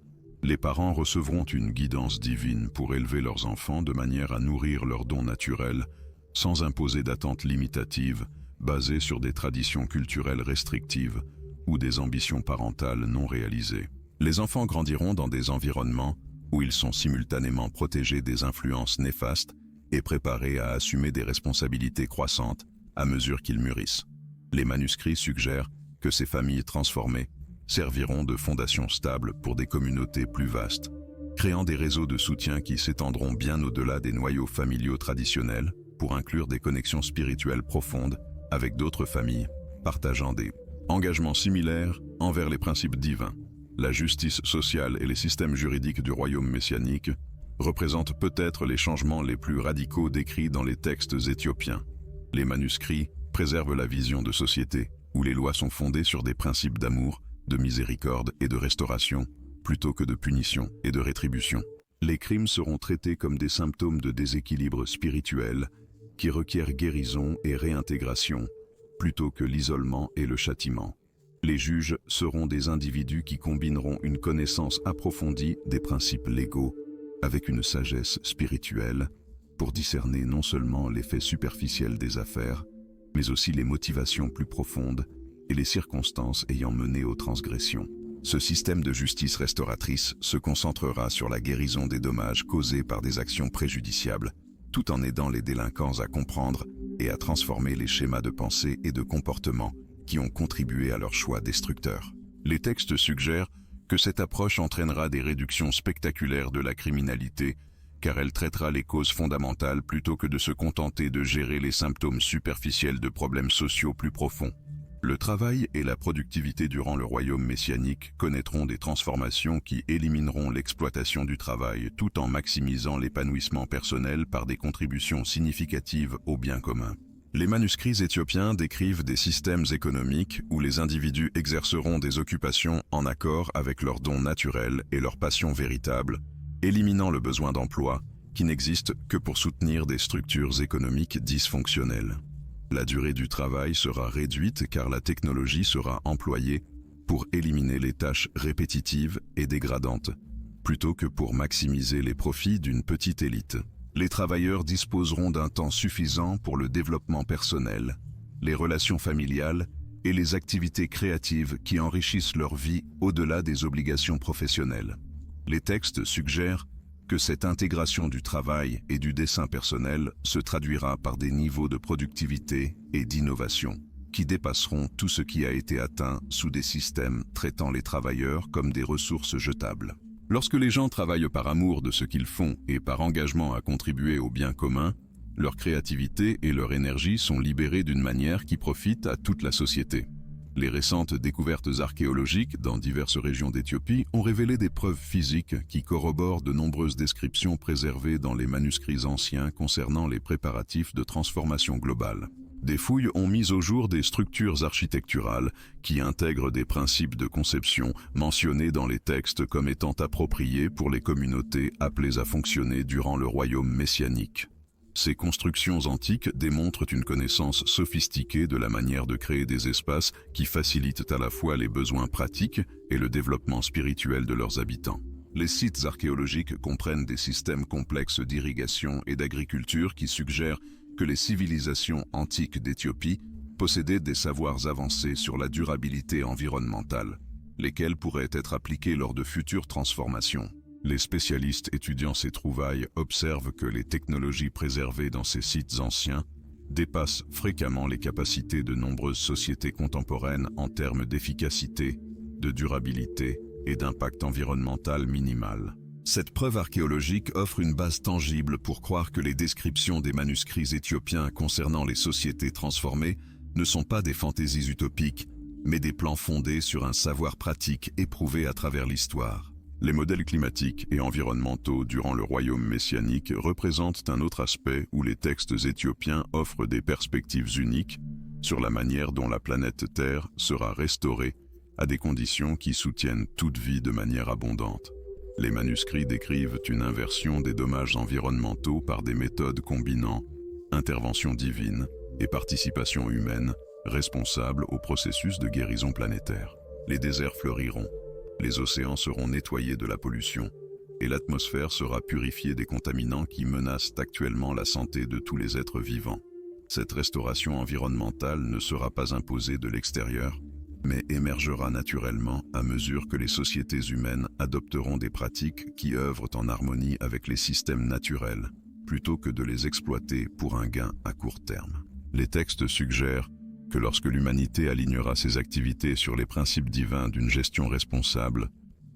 Les parents recevront une guidance divine pour élever leurs enfants de manière à nourrir leurs dons naturels, sans imposer d'attentes limitatives, basées sur des traditions culturelles restrictives ou des ambitions parentales non réalisées. Les enfants grandiront dans des environnements où ils sont simultanément protégés des influences néfastes et préparés à assumer des responsabilités croissantes à mesure qu'ils mûrissent. Les manuscrits suggèrent que ces familles transformées serviront de fondation stable pour des communautés plus vastes, créant des réseaux de soutien qui s'étendront bien au-delà des noyaux familiaux traditionnels pour inclure des connexions spirituelles profondes avec d'autres familles, partageant des engagements similaires envers les principes divins. La justice sociale et les systèmes juridiques du royaume messianique représentent peut-être les changements les plus radicaux décrits dans les textes éthiopiens. Les manuscrits préserve la vision de société où les lois sont fondées sur des principes d'amour, de miséricorde et de restauration, plutôt que de punition et de rétribution. Les crimes seront traités comme des symptômes de déséquilibre spirituel qui requièrent guérison et réintégration, plutôt que l'isolement et le châtiment. Les juges seront des individus qui combineront une connaissance approfondie des principes légaux avec une sagesse spirituelle pour discerner non seulement l'effet superficiel des affaires, mais aussi les motivations plus profondes et les circonstances ayant mené aux transgressions. Ce système de justice restauratrice se concentrera sur la guérison des dommages causés par des actions préjudiciables, tout en aidant les délinquants à comprendre et à transformer les schémas de pensée et de comportement qui ont contribué à leur choix destructeur. Les textes suggèrent que cette approche entraînera des réductions spectaculaires de la criminalité, car elle traitera les causes fondamentales plutôt que de se contenter de gérer les symptômes superficiels de problèmes sociaux plus profonds. Le travail et la productivité durant le royaume messianique connaîtront des transformations qui élimineront l'exploitation du travail tout en maximisant l'épanouissement personnel par des contributions significatives au bien commun. Les manuscrits éthiopiens décrivent des systèmes économiques où les individus exerceront des occupations en accord avec leurs dons naturels et leurs passions véritables, éliminant le besoin d'emploi qui n'existe que pour soutenir des structures économiques dysfonctionnelles. La durée du travail sera réduite car la technologie sera employée pour éliminer les tâches répétitives et dégradantes, plutôt que pour maximiser les profits d'une petite élite. Les travailleurs disposeront d'un temps suffisant pour le développement personnel, les relations familiales et les activités créatives qui enrichissent leur vie au-delà des obligations professionnelles. Les textes suggèrent que cette intégration du travail et du dessin personnel se traduira par des niveaux de productivité et d'innovation qui dépasseront tout ce qui a été atteint sous des systèmes traitant les travailleurs comme des ressources jetables. Lorsque les gens travaillent par amour de ce qu'ils font et par engagement à contribuer au bien commun, leur créativité et leur énergie sont libérées d'une manière qui profite à toute la société. Les récentes découvertes archéologiques dans diverses régions d'Éthiopie ont révélé des preuves physiques qui corroborent de nombreuses descriptions préservées dans les manuscrits anciens concernant les préparatifs de transformation globale. Des fouilles ont mis au jour des structures architecturales qui intègrent des principes de conception mentionnés dans les textes comme étant appropriés pour les communautés appelées à fonctionner durant le royaume messianique. Ces constructions antiques démontrent une connaissance sophistiquée de la manière de créer des espaces qui facilitent à la fois les besoins pratiques et le développement spirituel de leurs habitants. Les sites archéologiques comprennent des systèmes complexes d'irrigation et d'agriculture qui suggèrent que les civilisations antiques d'Éthiopie possédaient des savoirs avancés sur la durabilité environnementale, lesquels pourraient être appliqués lors de futures transformations. Les spécialistes étudiant ces trouvailles observent que les technologies préservées dans ces sites anciens dépassent fréquemment les capacités de nombreuses sociétés contemporaines en termes d'efficacité, de durabilité et d'impact environnemental minimal. Cette preuve archéologique offre une base tangible pour croire que les descriptions des manuscrits éthiopiens concernant les sociétés transformées ne sont pas des fantaisies utopiques, mais des plans fondés sur un savoir pratique éprouvé à travers l'histoire. Les modèles climatiques et environnementaux durant le royaume messianique représentent un autre aspect où les textes éthiopiens offrent des perspectives uniques sur la manière dont la planète Terre sera restaurée à des conditions qui soutiennent toute vie de manière abondante. Les manuscrits décrivent une inversion des dommages environnementaux par des méthodes combinant intervention divine et participation humaine responsables au processus de guérison planétaire. Les déserts fleuriront, les océans seront nettoyés de la pollution et l'atmosphère sera purifiée des contaminants qui menacent actuellement la santé de tous les êtres vivants. Cette restauration environnementale ne sera pas imposée de l'extérieur, mais émergera naturellement à mesure que les sociétés humaines adopteront des pratiques qui œuvrent en harmonie avec les systèmes naturels, plutôt que de les exploiter pour un gain à court terme. Les textes suggèrent que lorsque l'humanité alignera ses activités sur les principes divins d'une gestion responsable,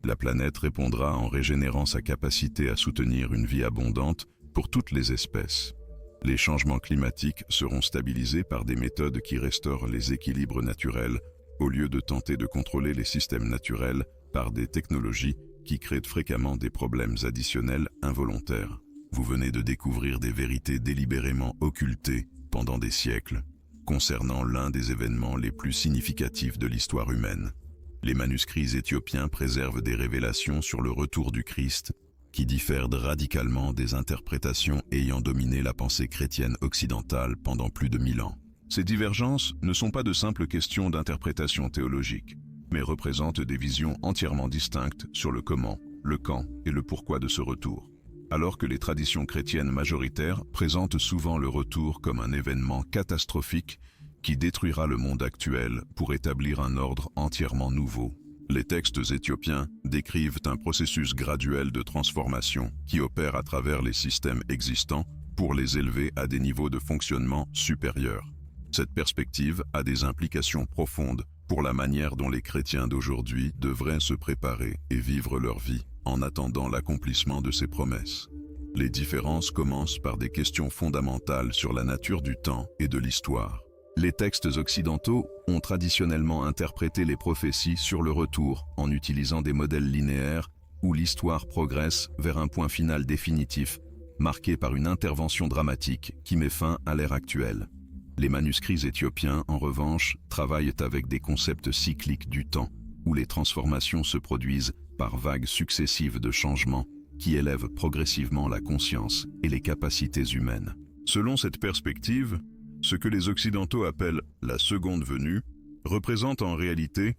la planète répondra en régénérant sa capacité à soutenir une vie abondante pour toutes les espèces. Les changements climatiques seront stabilisés par des méthodes qui restaurent les équilibres naturels au lieu de tenter de contrôler les systèmes naturels par des technologies qui créent fréquemment des problèmes additionnels involontaires. Vous venez de découvrir des vérités délibérément occultées pendant des siècles. concernant l'un des événements les plus significatifs de l'histoire humaine. Les manuscrits éthiopiens préservent des révélations sur le retour du Christ qui diffèrent radicalement des interprétations ayant dominé la pensée chrétienne occidentale pendant plus de 1000 ans. Ces divergences ne sont pas de simples questions d'interprétation théologique, mais représentent des visions entièrement distinctes sur le comment, le quand et le pourquoi de ce retour. Alors que les traditions chrétiennes majoritaires présentent souvent le retour comme un événement catastrophique qui détruira le monde actuel pour établir un ordre entièrement nouveau, les textes éthiopiens décrivent un processus graduel de transformation qui opère à travers les systèmes existants pour les élever à des niveaux de fonctionnement supérieurs. Cette perspective a des implications profondes pour la manière dont les chrétiens d'aujourd'hui devraient se préparer et vivre leur vie en attendant l'accomplissement de ces promesses. Les différences commencent par des questions fondamentales sur la nature du temps et de l'histoire. Les textes occidentaux ont traditionnellement interprété les prophéties sur le retour en utilisant des modèles linéaires où l'histoire progresse vers un point final définitif, marqué par une intervention dramatique qui met fin à l'ère actuelle. Les manuscrits éthiopiens, en revanche, travaillent avec des concepts cycliques du temps, où les transformations se produisent par vagues successives de changements qui élèvent progressivement la conscience et les capacités humaines. Selon cette perspective, ce que les Occidentaux appellent la seconde venue représente en réalité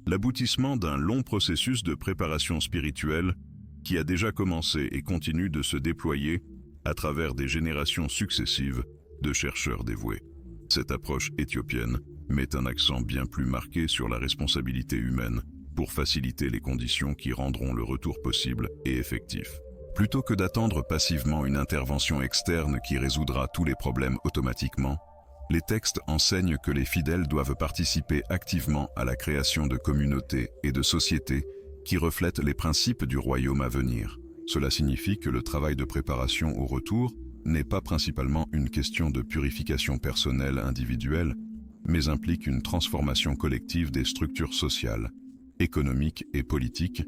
l'aboutissement d'un long processus de préparation spirituelle qui a déjà commencé et continue de se déployer à travers des générations successives de chercheurs dévoués. Cette approche éthiopienne met un accent bien plus marqué sur la responsabilité humaine pour faciliter les conditions qui rendront le retour possible et effectif. Plutôt que d'attendre passivement une intervention externe qui résoudra tous les problèmes automatiquement, les textes enseignent que les fidèles doivent participer activement à la création de communautés et de sociétés qui reflètent les principes du royaume à venir. Cela signifie que le travail de préparation au retour n'est pas principalement une question de purification personnelle individuelle, mais implique une transformation collective des structures sociales, économiques et politiques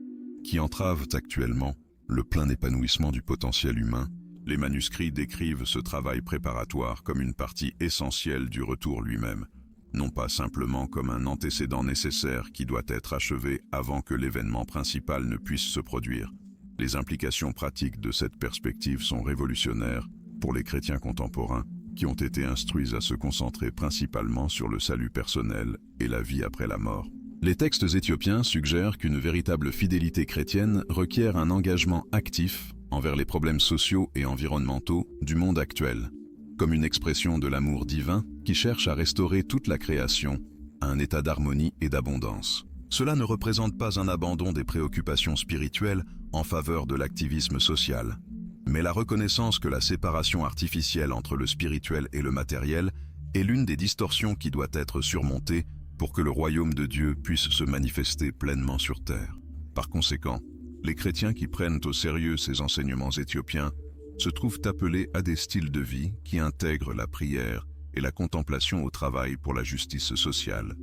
qui entravent actuellement le plein épanouissement du potentiel humain. Les manuscrits décrivent ce travail préparatoire comme une partie essentielle du retour lui-même, non pas simplement comme un antécédent nécessaire qui doit être achevé avant que l'événement principal ne puisse se produire. Les implications pratiques de cette perspective sont révolutionnaires pour les chrétiens contemporains qui ont été instruits à se concentrer principalement sur le salut personnel et la vie après la mort. Les textes éthiopiens suggèrent qu'une véritable fidélité chrétienne requiert un engagement actif envers les problèmes sociaux et environnementaux du monde actuel, comme une expression de l'amour divin qui cherche à restaurer toute la création à un état d'harmonie et d'abondance. Cela ne représente pas un abandon des préoccupations spirituelles en faveur de l'activisme social, mais la reconnaissance que la séparation artificielle entre le spirituel et le matériel est l'une des distorsions qui doit être surmontée pour que le royaume de Dieu puisse se manifester pleinement sur terre. Par conséquent, les chrétiens qui prennent au sérieux ces enseignements éthiopiens se trouvent appelés à des styles de vie qui intègrent la prière et la contemplation au travail pour la justice sociale,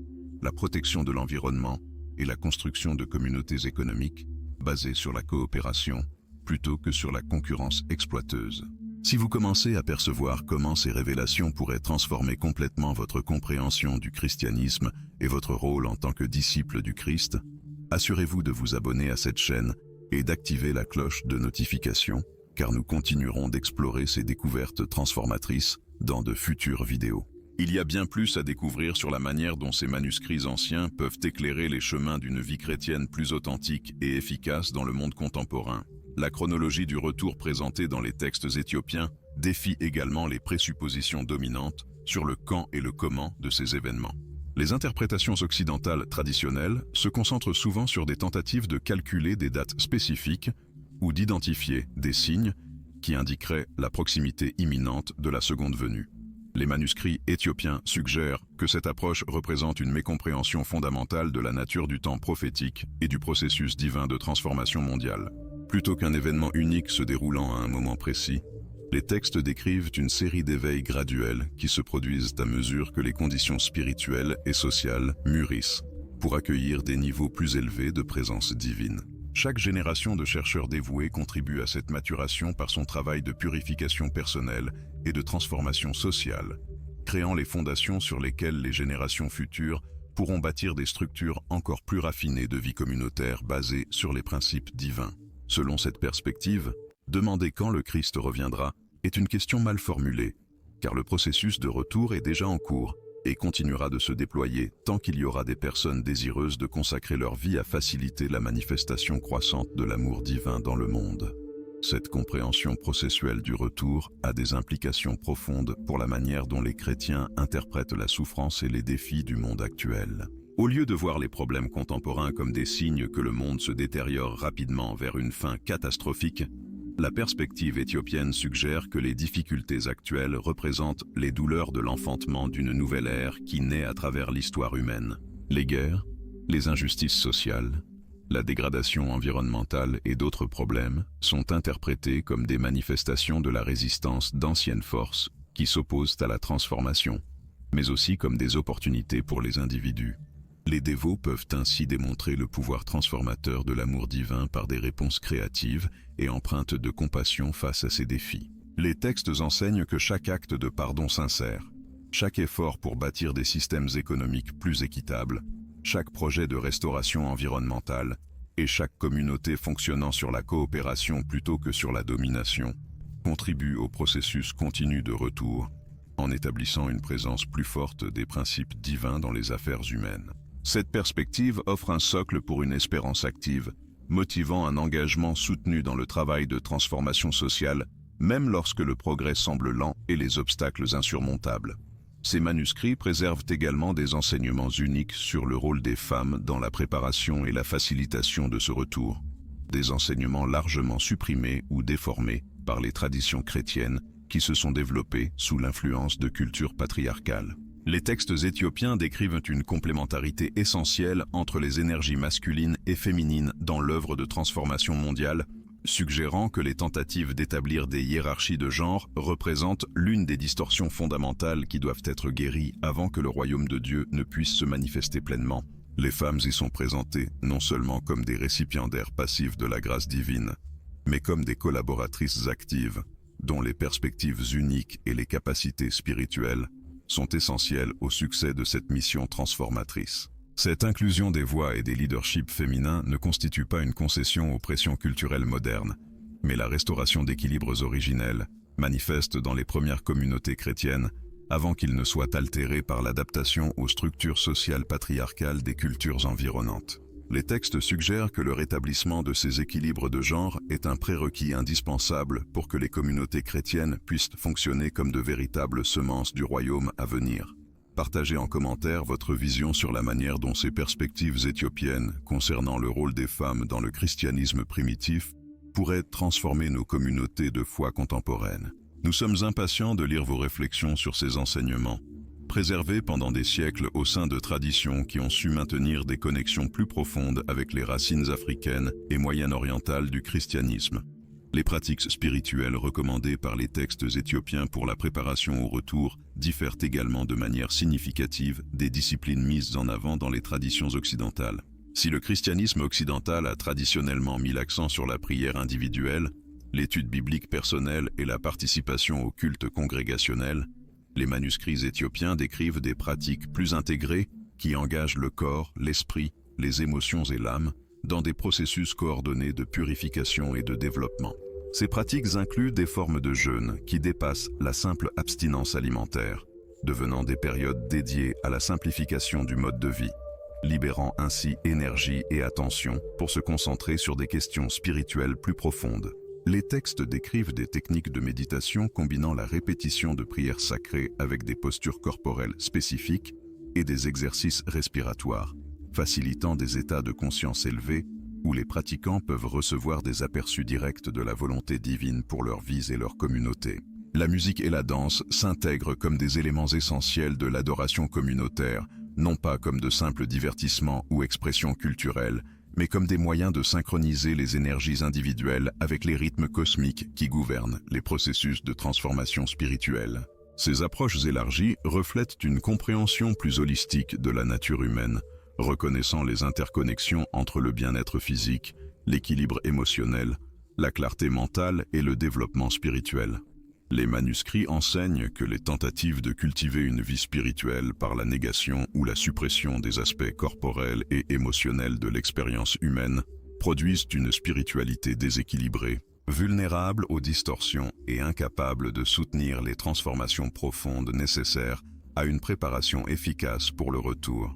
la protection de l'environnement et la construction de communautés économiques basées sur la coopération plutôt que sur la concurrence exploiteuse. Si vous commencez à percevoir comment ces révélations pourraient transformer complètement votre compréhension du christianisme et votre rôle en tant que disciple du Christ, assurez-vous de vous abonner à cette chaîne et d'activer la cloche de notification, car nous continuerons d'explorer ces découvertes transformatrices dans de futures vidéos. Il y a bien plus à découvrir sur la manière dont ces manuscrits anciens peuvent éclairer les chemins d'une vie chrétienne plus authentique et efficace dans le monde contemporain. La chronologie du retour présentée dans les textes éthiopiens défie également les présuppositions dominantes sur le quand et le comment de ces événements. Les interprétations occidentales traditionnelles se concentrent souvent sur des tentatives de calculer des dates spécifiques ou d'identifier des signes qui indiqueraient la proximité imminente de la seconde venue. Les manuscrits éthiopiens suggèrent que cette approche représente une mécompréhension fondamentale de la nature du temps prophétique et du processus divin de transformation mondiale. Plutôt qu'un événement unique se déroulant à un moment précis, les textes décrivent une série d'éveils graduels qui se produisent à mesure que les conditions spirituelles et sociales mûrissent pour accueillir des niveaux plus élevés de présence divine. Chaque génération de chercheurs dévoués contribue à cette maturation par son travail de purification personnelle et de transformation sociale, créant les fondations sur lesquelles les générations futures pourront bâtir des structures encore plus raffinées de vie communautaire basées sur les principes divins. Selon cette perspective, demander quand le Christ reviendra est une question mal formulée, car le processus de retour est déjà en cours et continuera de se déployer tant qu'il y aura des personnes désireuses de consacrer leur vie à faciliter la manifestation croissante de l'amour divin dans le monde. Cette compréhension processuelle du retour a des implications profondes pour la manière dont les chrétiens interprètent la souffrance et les défis du monde actuel. Au lieu de voir les problèmes contemporains comme des signes que le monde se détériore rapidement vers une fin catastrophique, la perspective éthiopienne suggère que les difficultés actuelles représentent les douleurs de l'enfantement d'une nouvelle ère qui naît à travers l'histoire humaine. Les guerres, les injustices sociales, la dégradation environnementale et d'autres problèmes sont interprétés comme des manifestations de la résistance d'anciennes forces qui s'opposent à la transformation, mais aussi comme des opportunités pour les individus. Les dévots peuvent ainsi démontrer le pouvoir transformateur de l'amour divin par des réponses créatives et empreintes de compassion face à ces défis. Les textes enseignent que chaque acte de pardon sincère, chaque effort pour bâtir des systèmes économiques plus équitables, chaque projet de restauration environnementale et chaque communauté fonctionnant sur la coopération plutôt que sur la domination contribuent au processus continu de retour, en établissant une présence plus forte des principes divins dans les affaires humaines. Cette perspective offre un socle pour une espérance active, motivant un engagement soutenu dans le travail de transformation sociale, même lorsque le progrès semble lent et les obstacles insurmontables. Ces manuscrits préservent également des enseignements uniques sur le rôle des femmes dans la préparation et la facilitation de ce retour, des enseignements largement supprimés ou déformés par les traditions chrétiennes qui se sont développées sous l'influence de cultures patriarcales. Les textes éthiopiens décrivent une complémentarité essentielle entre les énergies masculines et féminines dans l'œuvre de transformation mondiale, suggérant que les tentatives d'établir des hiérarchies de genre représentent l'une des distorsions fondamentales qui doivent être guéries avant que le royaume de Dieu ne puisse se manifester pleinement. Les femmes y sont présentées non seulement comme des récipiendaires passifs de la grâce divine, mais comme des collaboratrices actives, dont les perspectives uniques et les capacités spirituelles sont essentielles au succès de cette mission transformatrice. Cette inclusion des voix et des leaderships féminins ne constitue pas une concession aux pressions culturelles modernes, mais la restauration d'équilibres originels, manifeste dans les premières communautés chrétiennes, avant qu'ils ne soient altérés par l'adaptation aux structures sociales patriarcales des cultures environnantes. Les textes suggèrent que le rétablissement de ces équilibres de genre est un prérequis indispensable pour que les communautés chrétiennes puissent fonctionner comme de véritables semences du royaume à venir. Partagez en commentaire votre vision sur la manière dont ces perspectives éthiopiennes concernant le rôle des femmes dans le christianisme primitif pourraient transformer nos communautés de foi contemporaines. Nous sommes impatients de lire vos réflexions sur ces enseignements, préservés pendant des siècles au sein de traditions qui ont su maintenir des connexions plus profondes avec les racines africaines et moyen-orientales du christianisme. Les pratiques spirituelles recommandées par les textes éthiopiens pour la préparation au retour diffèrent également de manière significative des disciplines mises en avant dans les traditions occidentales. Si le christianisme occidental a traditionnellement mis l'accent sur la prière individuelle, l'étude biblique personnelle et la participation au culte congrégationnel, les manuscrits éthiopiens décrivent des pratiques plus intégrées qui engagent le corps, l'esprit, les émotions et l'âme dans des processus coordonnés de purification et de développement. Ces pratiques incluent des formes de jeûne qui dépassent la simple abstinence alimentaire, devenant des périodes dédiées à la simplification du mode de vie, libérant ainsi énergie et attention pour se concentrer sur des questions spirituelles plus profondes. Les textes décrivent des techniques de méditation combinant la répétition de prières sacrées avec des postures corporelles spécifiques et des exercices respiratoires, facilitant des états de conscience élevés où les pratiquants peuvent recevoir des aperçus directs de la volonté divine pour leur vie et leur communauté. La musique et la danse s'intègrent comme des éléments essentiels de l'adoration communautaire, non pas comme de simples divertissements ou expressions culturelles, mais comme des moyens de synchroniser les énergies individuelles avec les rythmes cosmiques qui gouvernent les processus de transformation spirituelle. Ces approches élargies reflètent une compréhension plus holistique de la nature humaine, reconnaissant les interconnexions entre le bien-être physique, l'équilibre émotionnel, la clarté mentale et le développement spirituel. Les manuscrits enseignent que les tentatives de cultiver une vie spirituelle par la négation ou la suppression des aspects corporels et émotionnels de l'expérience humaine produisent une spiritualité déséquilibrée, vulnérable aux distorsions et incapable de soutenir les transformations profondes nécessaires à une préparation efficace pour le retour.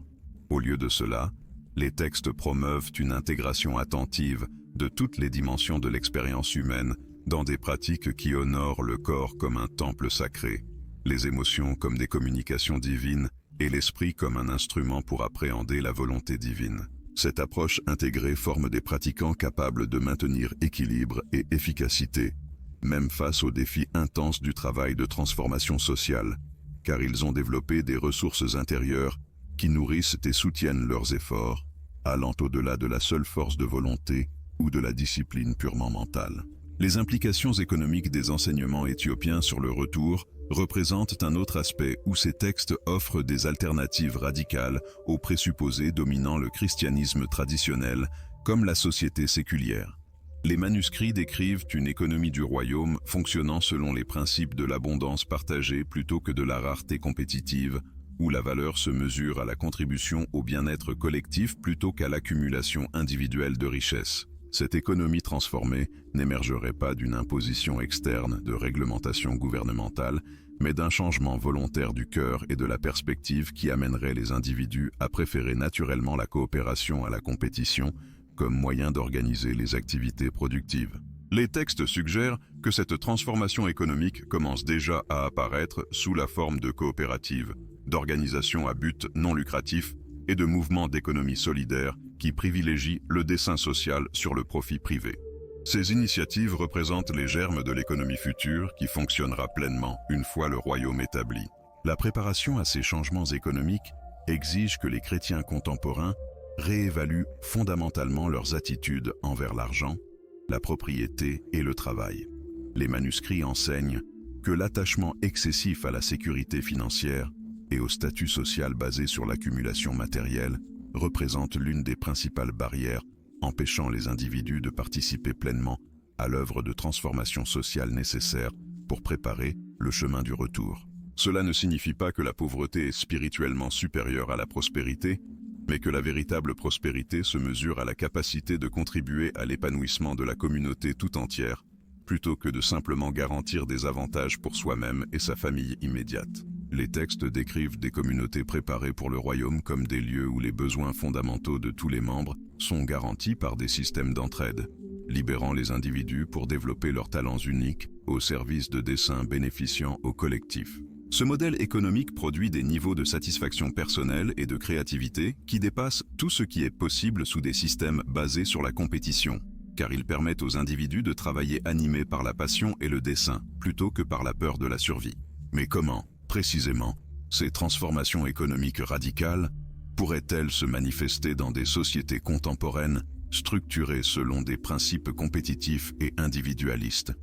Au lieu de cela, les textes promeuvent une intégration attentive de toutes les dimensions de l'expérience humaine dans des pratiques qui honorent le corps comme un temple sacré, les émotions comme des communications divines et l'esprit comme un instrument pour appréhender la volonté divine. Cette approche intégrée forme des pratiquants capables de maintenir équilibre et efficacité, même face aux défis intenses du travail de transformation sociale, car ils ont développé des ressources intérieures qui nourrissent et soutiennent leurs efforts, allant au-delà de la seule force de volonté ou de la discipline purement mentale. Les implications économiques des enseignements éthiopiens sur le retour représentent un autre aspect où ces textes offrent des alternatives radicales aux présupposés dominant le christianisme traditionnel, comme la société séculière. Les manuscrits décrivent une économie du royaume fonctionnant selon les principes de l'abondance partagée plutôt que de la rareté compétitive, où la valeur se mesure à la contribution au bien-être collectif plutôt qu'à l'accumulation individuelle de richesses. Cette économie transformée n'émergerait pas d'une imposition externe de réglementation gouvernementale, mais d'un changement volontaire du cœur et de la perspective qui amènerait les individus à préférer naturellement la coopération à la compétition comme moyen d'organiser les activités productives. Les textes suggèrent que cette transformation économique commence déjà à apparaître sous la forme de coopératives, d'organisations à but non lucratif et de mouvements d'économie solidaire qui privilégient le dessein social sur le profit privé. Ces initiatives représentent les germes de l'économie future qui fonctionnera pleinement une fois le royaume établi. La préparation à ces changements économiques exige que les chrétiens contemporains réévaluent fondamentalement leurs attitudes envers l'argent, la propriété et le travail. Les manuscrits enseignent que l'attachement excessif à la sécurité financière et au statut social basé sur l'accumulation matérielle représente l'une des principales barrières empêchant les individus de participer pleinement à l'œuvre de transformation sociale nécessaire pour préparer le chemin du retour. Cela ne signifie pas que la pauvreté est spirituellement supérieure à la prospérité, mais que la véritable prospérité se mesure à la capacité de contribuer à l'épanouissement de la communauté tout entière, plutôt que de simplement garantir des avantages pour soi-même et sa famille immédiate. Les textes décrivent des communautés préparées pour le royaume comme des lieux où les besoins fondamentaux de tous les membres sont garantis par des systèmes d'entraide, libérant les individus pour développer leurs talents uniques au service de desseins bénéficiant au collectif. Ce modèle économique produit des niveaux de satisfaction personnelle et de créativité qui dépassent tout ce qui est possible sous des systèmes basés sur la compétition, car ils permettent aux individus de travailler animés par la passion et le dessein, plutôt que par la peur de la survie. Mais comment, précisément, ces transformations économiques radicales pourraient-elles se manifester dans des sociétés contemporaines structurées selon des principes compétitifs et individualistes?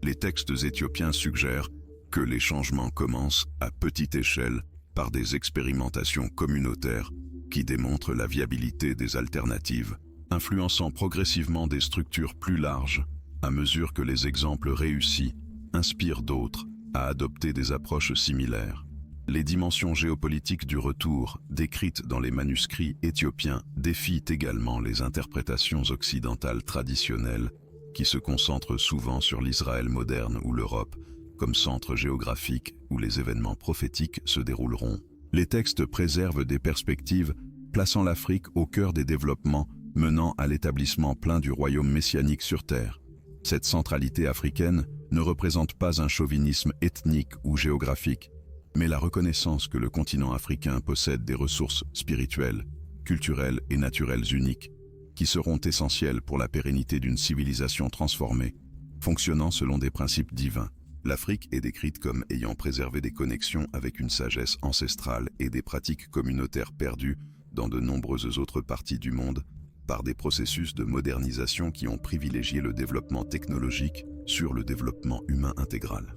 Les textes éthiopiens suggèrent que les changements commencent à petite échelle par des expérimentations communautaires qui démontrent la viabilité des alternatives, influençant progressivement des structures plus larges à mesure que les exemples réussis inspirent d'autres à adopter des approches similaires. Les dimensions géopolitiques du retour, décrites dans les manuscrits éthiopiens, défient également les interprétations occidentales traditionnelles qui se concentrent souvent sur l'Israël moderne ou l'Europe, comme centre géographique où les événements prophétiques se dérouleront. Les textes préservent des perspectives plaçant l'Afrique au cœur des développements menant à l'établissement plein du royaume messianique sur terre. Cette centralité africaine ne représente pas un chauvinisme ethnique ou géographique, mais la reconnaissance que le continent africain possède des ressources spirituelles, culturelles et naturelles uniques, qui seront essentielles pour la pérennité d'une civilisation transformée, fonctionnant selon des principes divins. L'Afrique est décrite comme ayant préservé des connexions avec une sagesse ancestrale et des pratiques communautaires perdues dans de nombreuses autres parties du monde, par des processus de modernisation qui ont privilégié le développement technologique sur le développement humain intégral.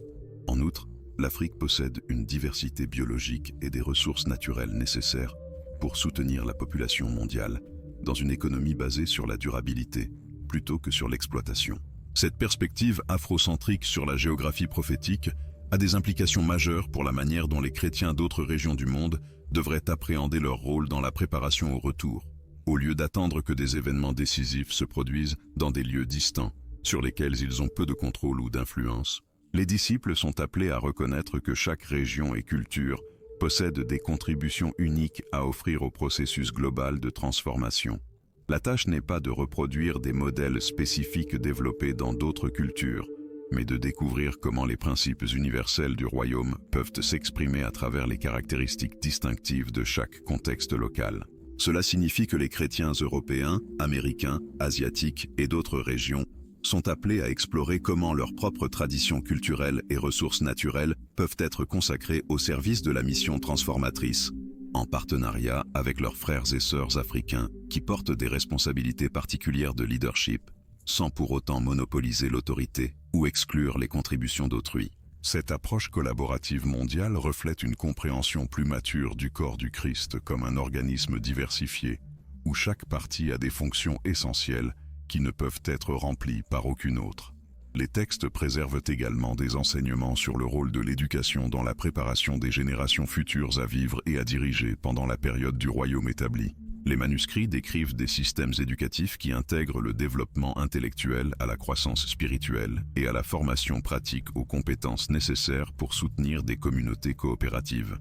En outre, l'Afrique possède une diversité biologique et des ressources naturelles nécessaires pour soutenir la population mondiale dans une économie basée sur la durabilité plutôt que sur l'exploitation. Cette perspective afrocentrique sur la géographie prophétique a des implications majeures pour la manière dont les chrétiens d'autres régions du monde devraient appréhender leur rôle dans la préparation au retour, au lieu d'attendre que des événements décisifs se produisent dans des lieux distants, sur lesquels ils ont peu de contrôle ou d'influence. Les disciples sont appelés à reconnaître que chaque région et culture possède des contributions uniques à offrir au processus global de transformation. La tâche n'est pas de reproduire des modèles spécifiques développés dans d'autres cultures, mais de découvrir comment les principes universels du royaume peuvent s'exprimer à travers les caractéristiques distinctives de chaque contexte local. Cela signifie que les chrétiens européens, américains, asiatiques et d'autres régions sont appelés à explorer comment leurs propres traditions culturelles et ressources naturelles peuvent être consacrées au service de la mission transformatrice, en partenariat avec leurs frères et sœurs africains qui portent des responsabilités particulières de leadership, sans pour autant monopoliser l'autorité ou exclure les contributions d'autrui. Cette approche collaborative mondiale reflète une compréhension plus mature du corps du Christ comme un organisme diversifié, où chaque partie a des fonctions essentielles qui ne peuvent être remplies par aucune autre. Les textes préservent également des enseignements sur le rôle de l'éducation dans la préparation des générations futures à vivre et à diriger pendant la période du royaume établi. Les manuscrits décrivent des systèmes éducatifs qui intègrent le développement intellectuel à la croissance spirituelle et à la formation pratique aux compétences nécessaires pour soutenir des communautés coopératives.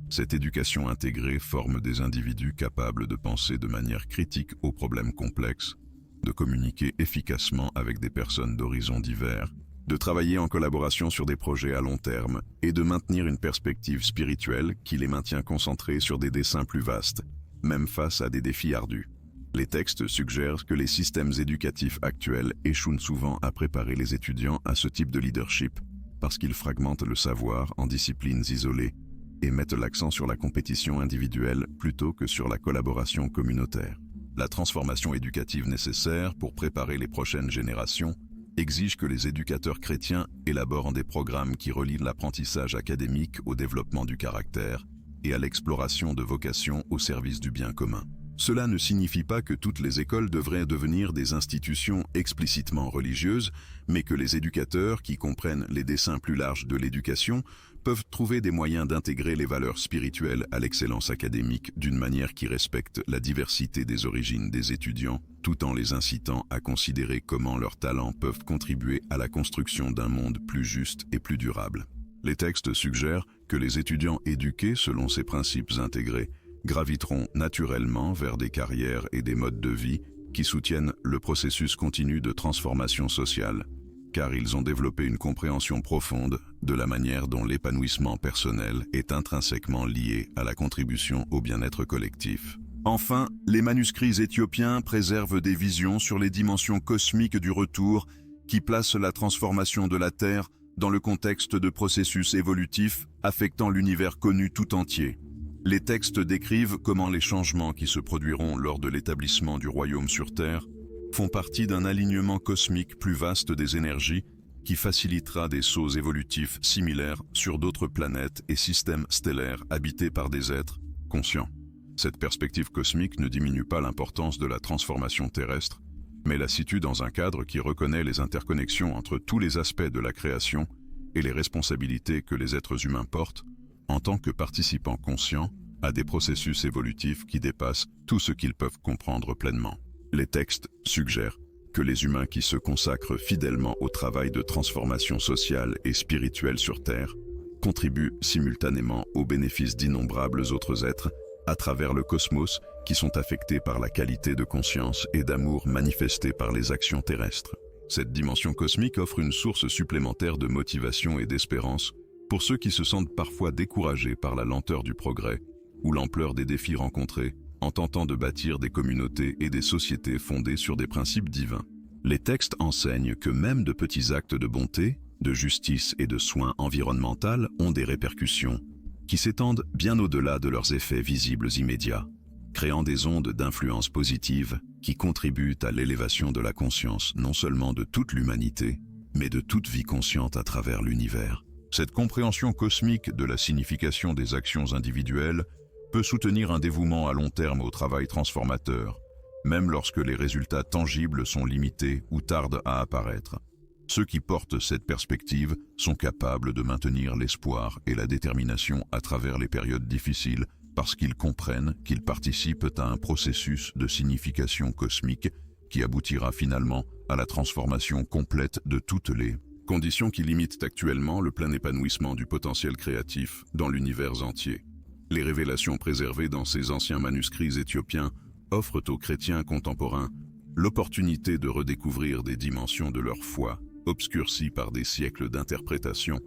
Cette éducation intégrée forme des individus capables de penser de manière critique aux problèmes complexes, de communiquer efficacement avec des personnes d'horizons divers, de travailler en collaboration sur des projets à long terme et de maintenir une perspective spirituelle qui les maintient concentrés sur des desseins plus vastes, même face à des défis ardus. Les textes suggèrent que les systèmes éducatifs actuels échouent souvent à préparer les étudiants à ce type de leadership parce qu'ils fragmentent le savoir en disciplines isolées et mettent l'accent sur la compétition individuelle plutôt que sur la collaboration communautaire. La transformation éducative nécessaire pour préparer les prochaines générations exige que les éducateurs chrétiens élaborent des programmes qui relient l'apprentissage académique au développement du caractère et à l'exploration de vocations au service du bien commun. Cela ne signifie pas que toutes les écoles devraient devenir des institutions explicitement religieuses, mais que les éducateurs qui comprennent les desseins plus larges de l'éducation peuvent trouver des moyens d'intégrer les valeurs spirituelles à l'excellence académique d'une manière qui respecte la diversité des origines des étudiants, tout en les incitant à considérer comment leurs talents peuvent contribuer à la construction d'un monde plus juste et plus durable. Les textes suggèrent que les étudiants éduqués selon ces principes intégrés graviteront naturellement vers des carrières et des modes de vie qui soutiennent le processus continu de transformation sociale, car ils ont développé une compréhension profonde de la manière dont l'épanouissement personnel est intrinsèquement lié à la contribution au bien-être collectif. Enfin, les manuscrits éthiopiens préservent des visions sur les dimensions cosmiques du retour qui placent la transformation de la Terre dans le contexte de processus évolutifs affectant l'univers connu tout entier. Les textes décrivent comment les changements qui se produiront lors de l'établissement du royaume sur Terre font partie d'un alignement cosmique plus vaste des énergies qui facilitera des sauts évolutifs similaires sur d'autres planètes et systèmes stellaires habités par des êtres conscients. Cette perspective cosmique ne diminue pas l'importance de la transformation terrestre, mais la situe dans un cadre qui reconnaît les interconnexions entre tous les aspects de la création et les responsabilités que les êtres humains portent en tant que participants conscients à des processus évolutifs qui dépassent tout ce qu'ils peuvent comprendre pleinement. Les textes suggèrent que les humains qui se consacrent fidèlement au travail de transformation sociale et spirituelle sur Terre contribuent simultanément aux bénéfices d'innombrables autres êtres à travers le cosmos qui sont affectés par la qualité de conscience et d'amour manifestée par les actions terrestres. Cette dimension cosmique offre une source supplémentaire de motivation et d'espérance pour ceux qui se sentent parfois découragés par la lenteur du progrès ou l'ampleur des défis rencontrés en tentant de bâtir des communautés et des sociétés fondées sur des principes divins. Les textes enseignent que même de petits actes de bonté, de justice et de soins environnemental ont des répercussions qui s'étendent bien au-delà de leurs effets visibles immédiats, créant des ondes d'influence positive qui contribuent à l'élévation de la conscience non seulement de toute l'humanité, mais de toute vie consciente à travers l'univers. Cette compréhension cosmique de la signification des actions individuelles peut soutenir un dévouement à long terme au travail transformateur, même lorsque les résultats tangibles sont limités ou tardent à apparaître. Ceux qui portent cette perspective sont capables de maintenir l'espoir et la détermination à travers les périodes difficiles parce qu'ils comprennent qu'ils participent à un processus de signification cosmique qui aboutira finalement à la transformation complète de toutes les conditions qui limitent actuellement le plein épanouissement du potentiel créatif dans l'univers entier. Les révélations préservées dans ces anciens manuscrits éthiopiens offrent aux chrétiens contemporains l'opportunité de redécouvrir des dimensions de leur foi, obscurcies par des siècles d'interprétation,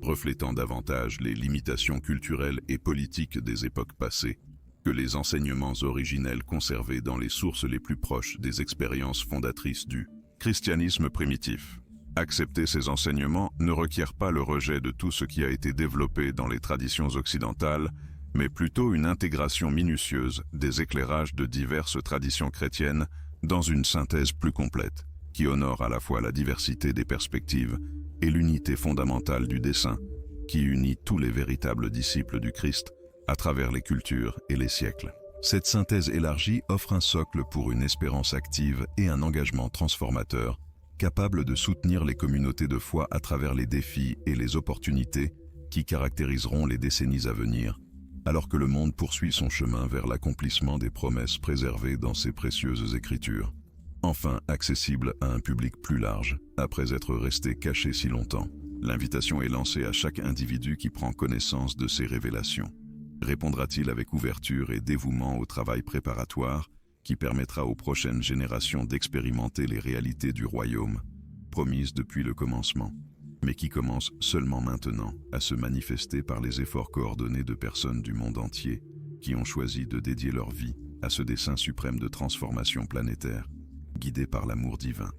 reflétant davantage les limitations culturelles et politiques des époques passées que les enseignements originels conservés dans les sources les plus proches des expériences fondatrices du christianisme primitif. Accepter ces enseignements ne requiert pas le rejet de tout ce qui a été développé dans les traditions occidentales, mais plutôt une intégration minutieuse des éclairages de diverses traditions chrétiennes dans une synthèse plus complète, qui honore à la fois la diversité des perspectives et l'unité fondamentale du dessein, qui unit tous les véritables disciples du Christ à travers les cultures et les siècles. Cette synthèse élargie offre un socle pour une espérance active et un engagement transformateur, capable de soutenir les communautés de foi à travers les défis et les opportunités qui caractériseront les décennies à venir, alors que le monde poursuit son chemin vers l'accomplissement des promesses préservées dans ces précieuses écritures. Enfin accessible à un public plus large, après être resté caché si longtemps. L'invitation est lancée à chaque individu qui prend connaissance de ces révélations. Répondra-t-il avec ouverture et dévouement au travail préparatoire qui permettra aux prochaines générations d'expérimenter les réalités du royaume, promises depuis le commencement, mais qui commencent seulement maintenant à se manifester par les efforts coordonnés de personnes du monde entier qui ont choisi de dédier leur vie à ce dessein suprême de transformation planétaire, guidé par l'amour divin.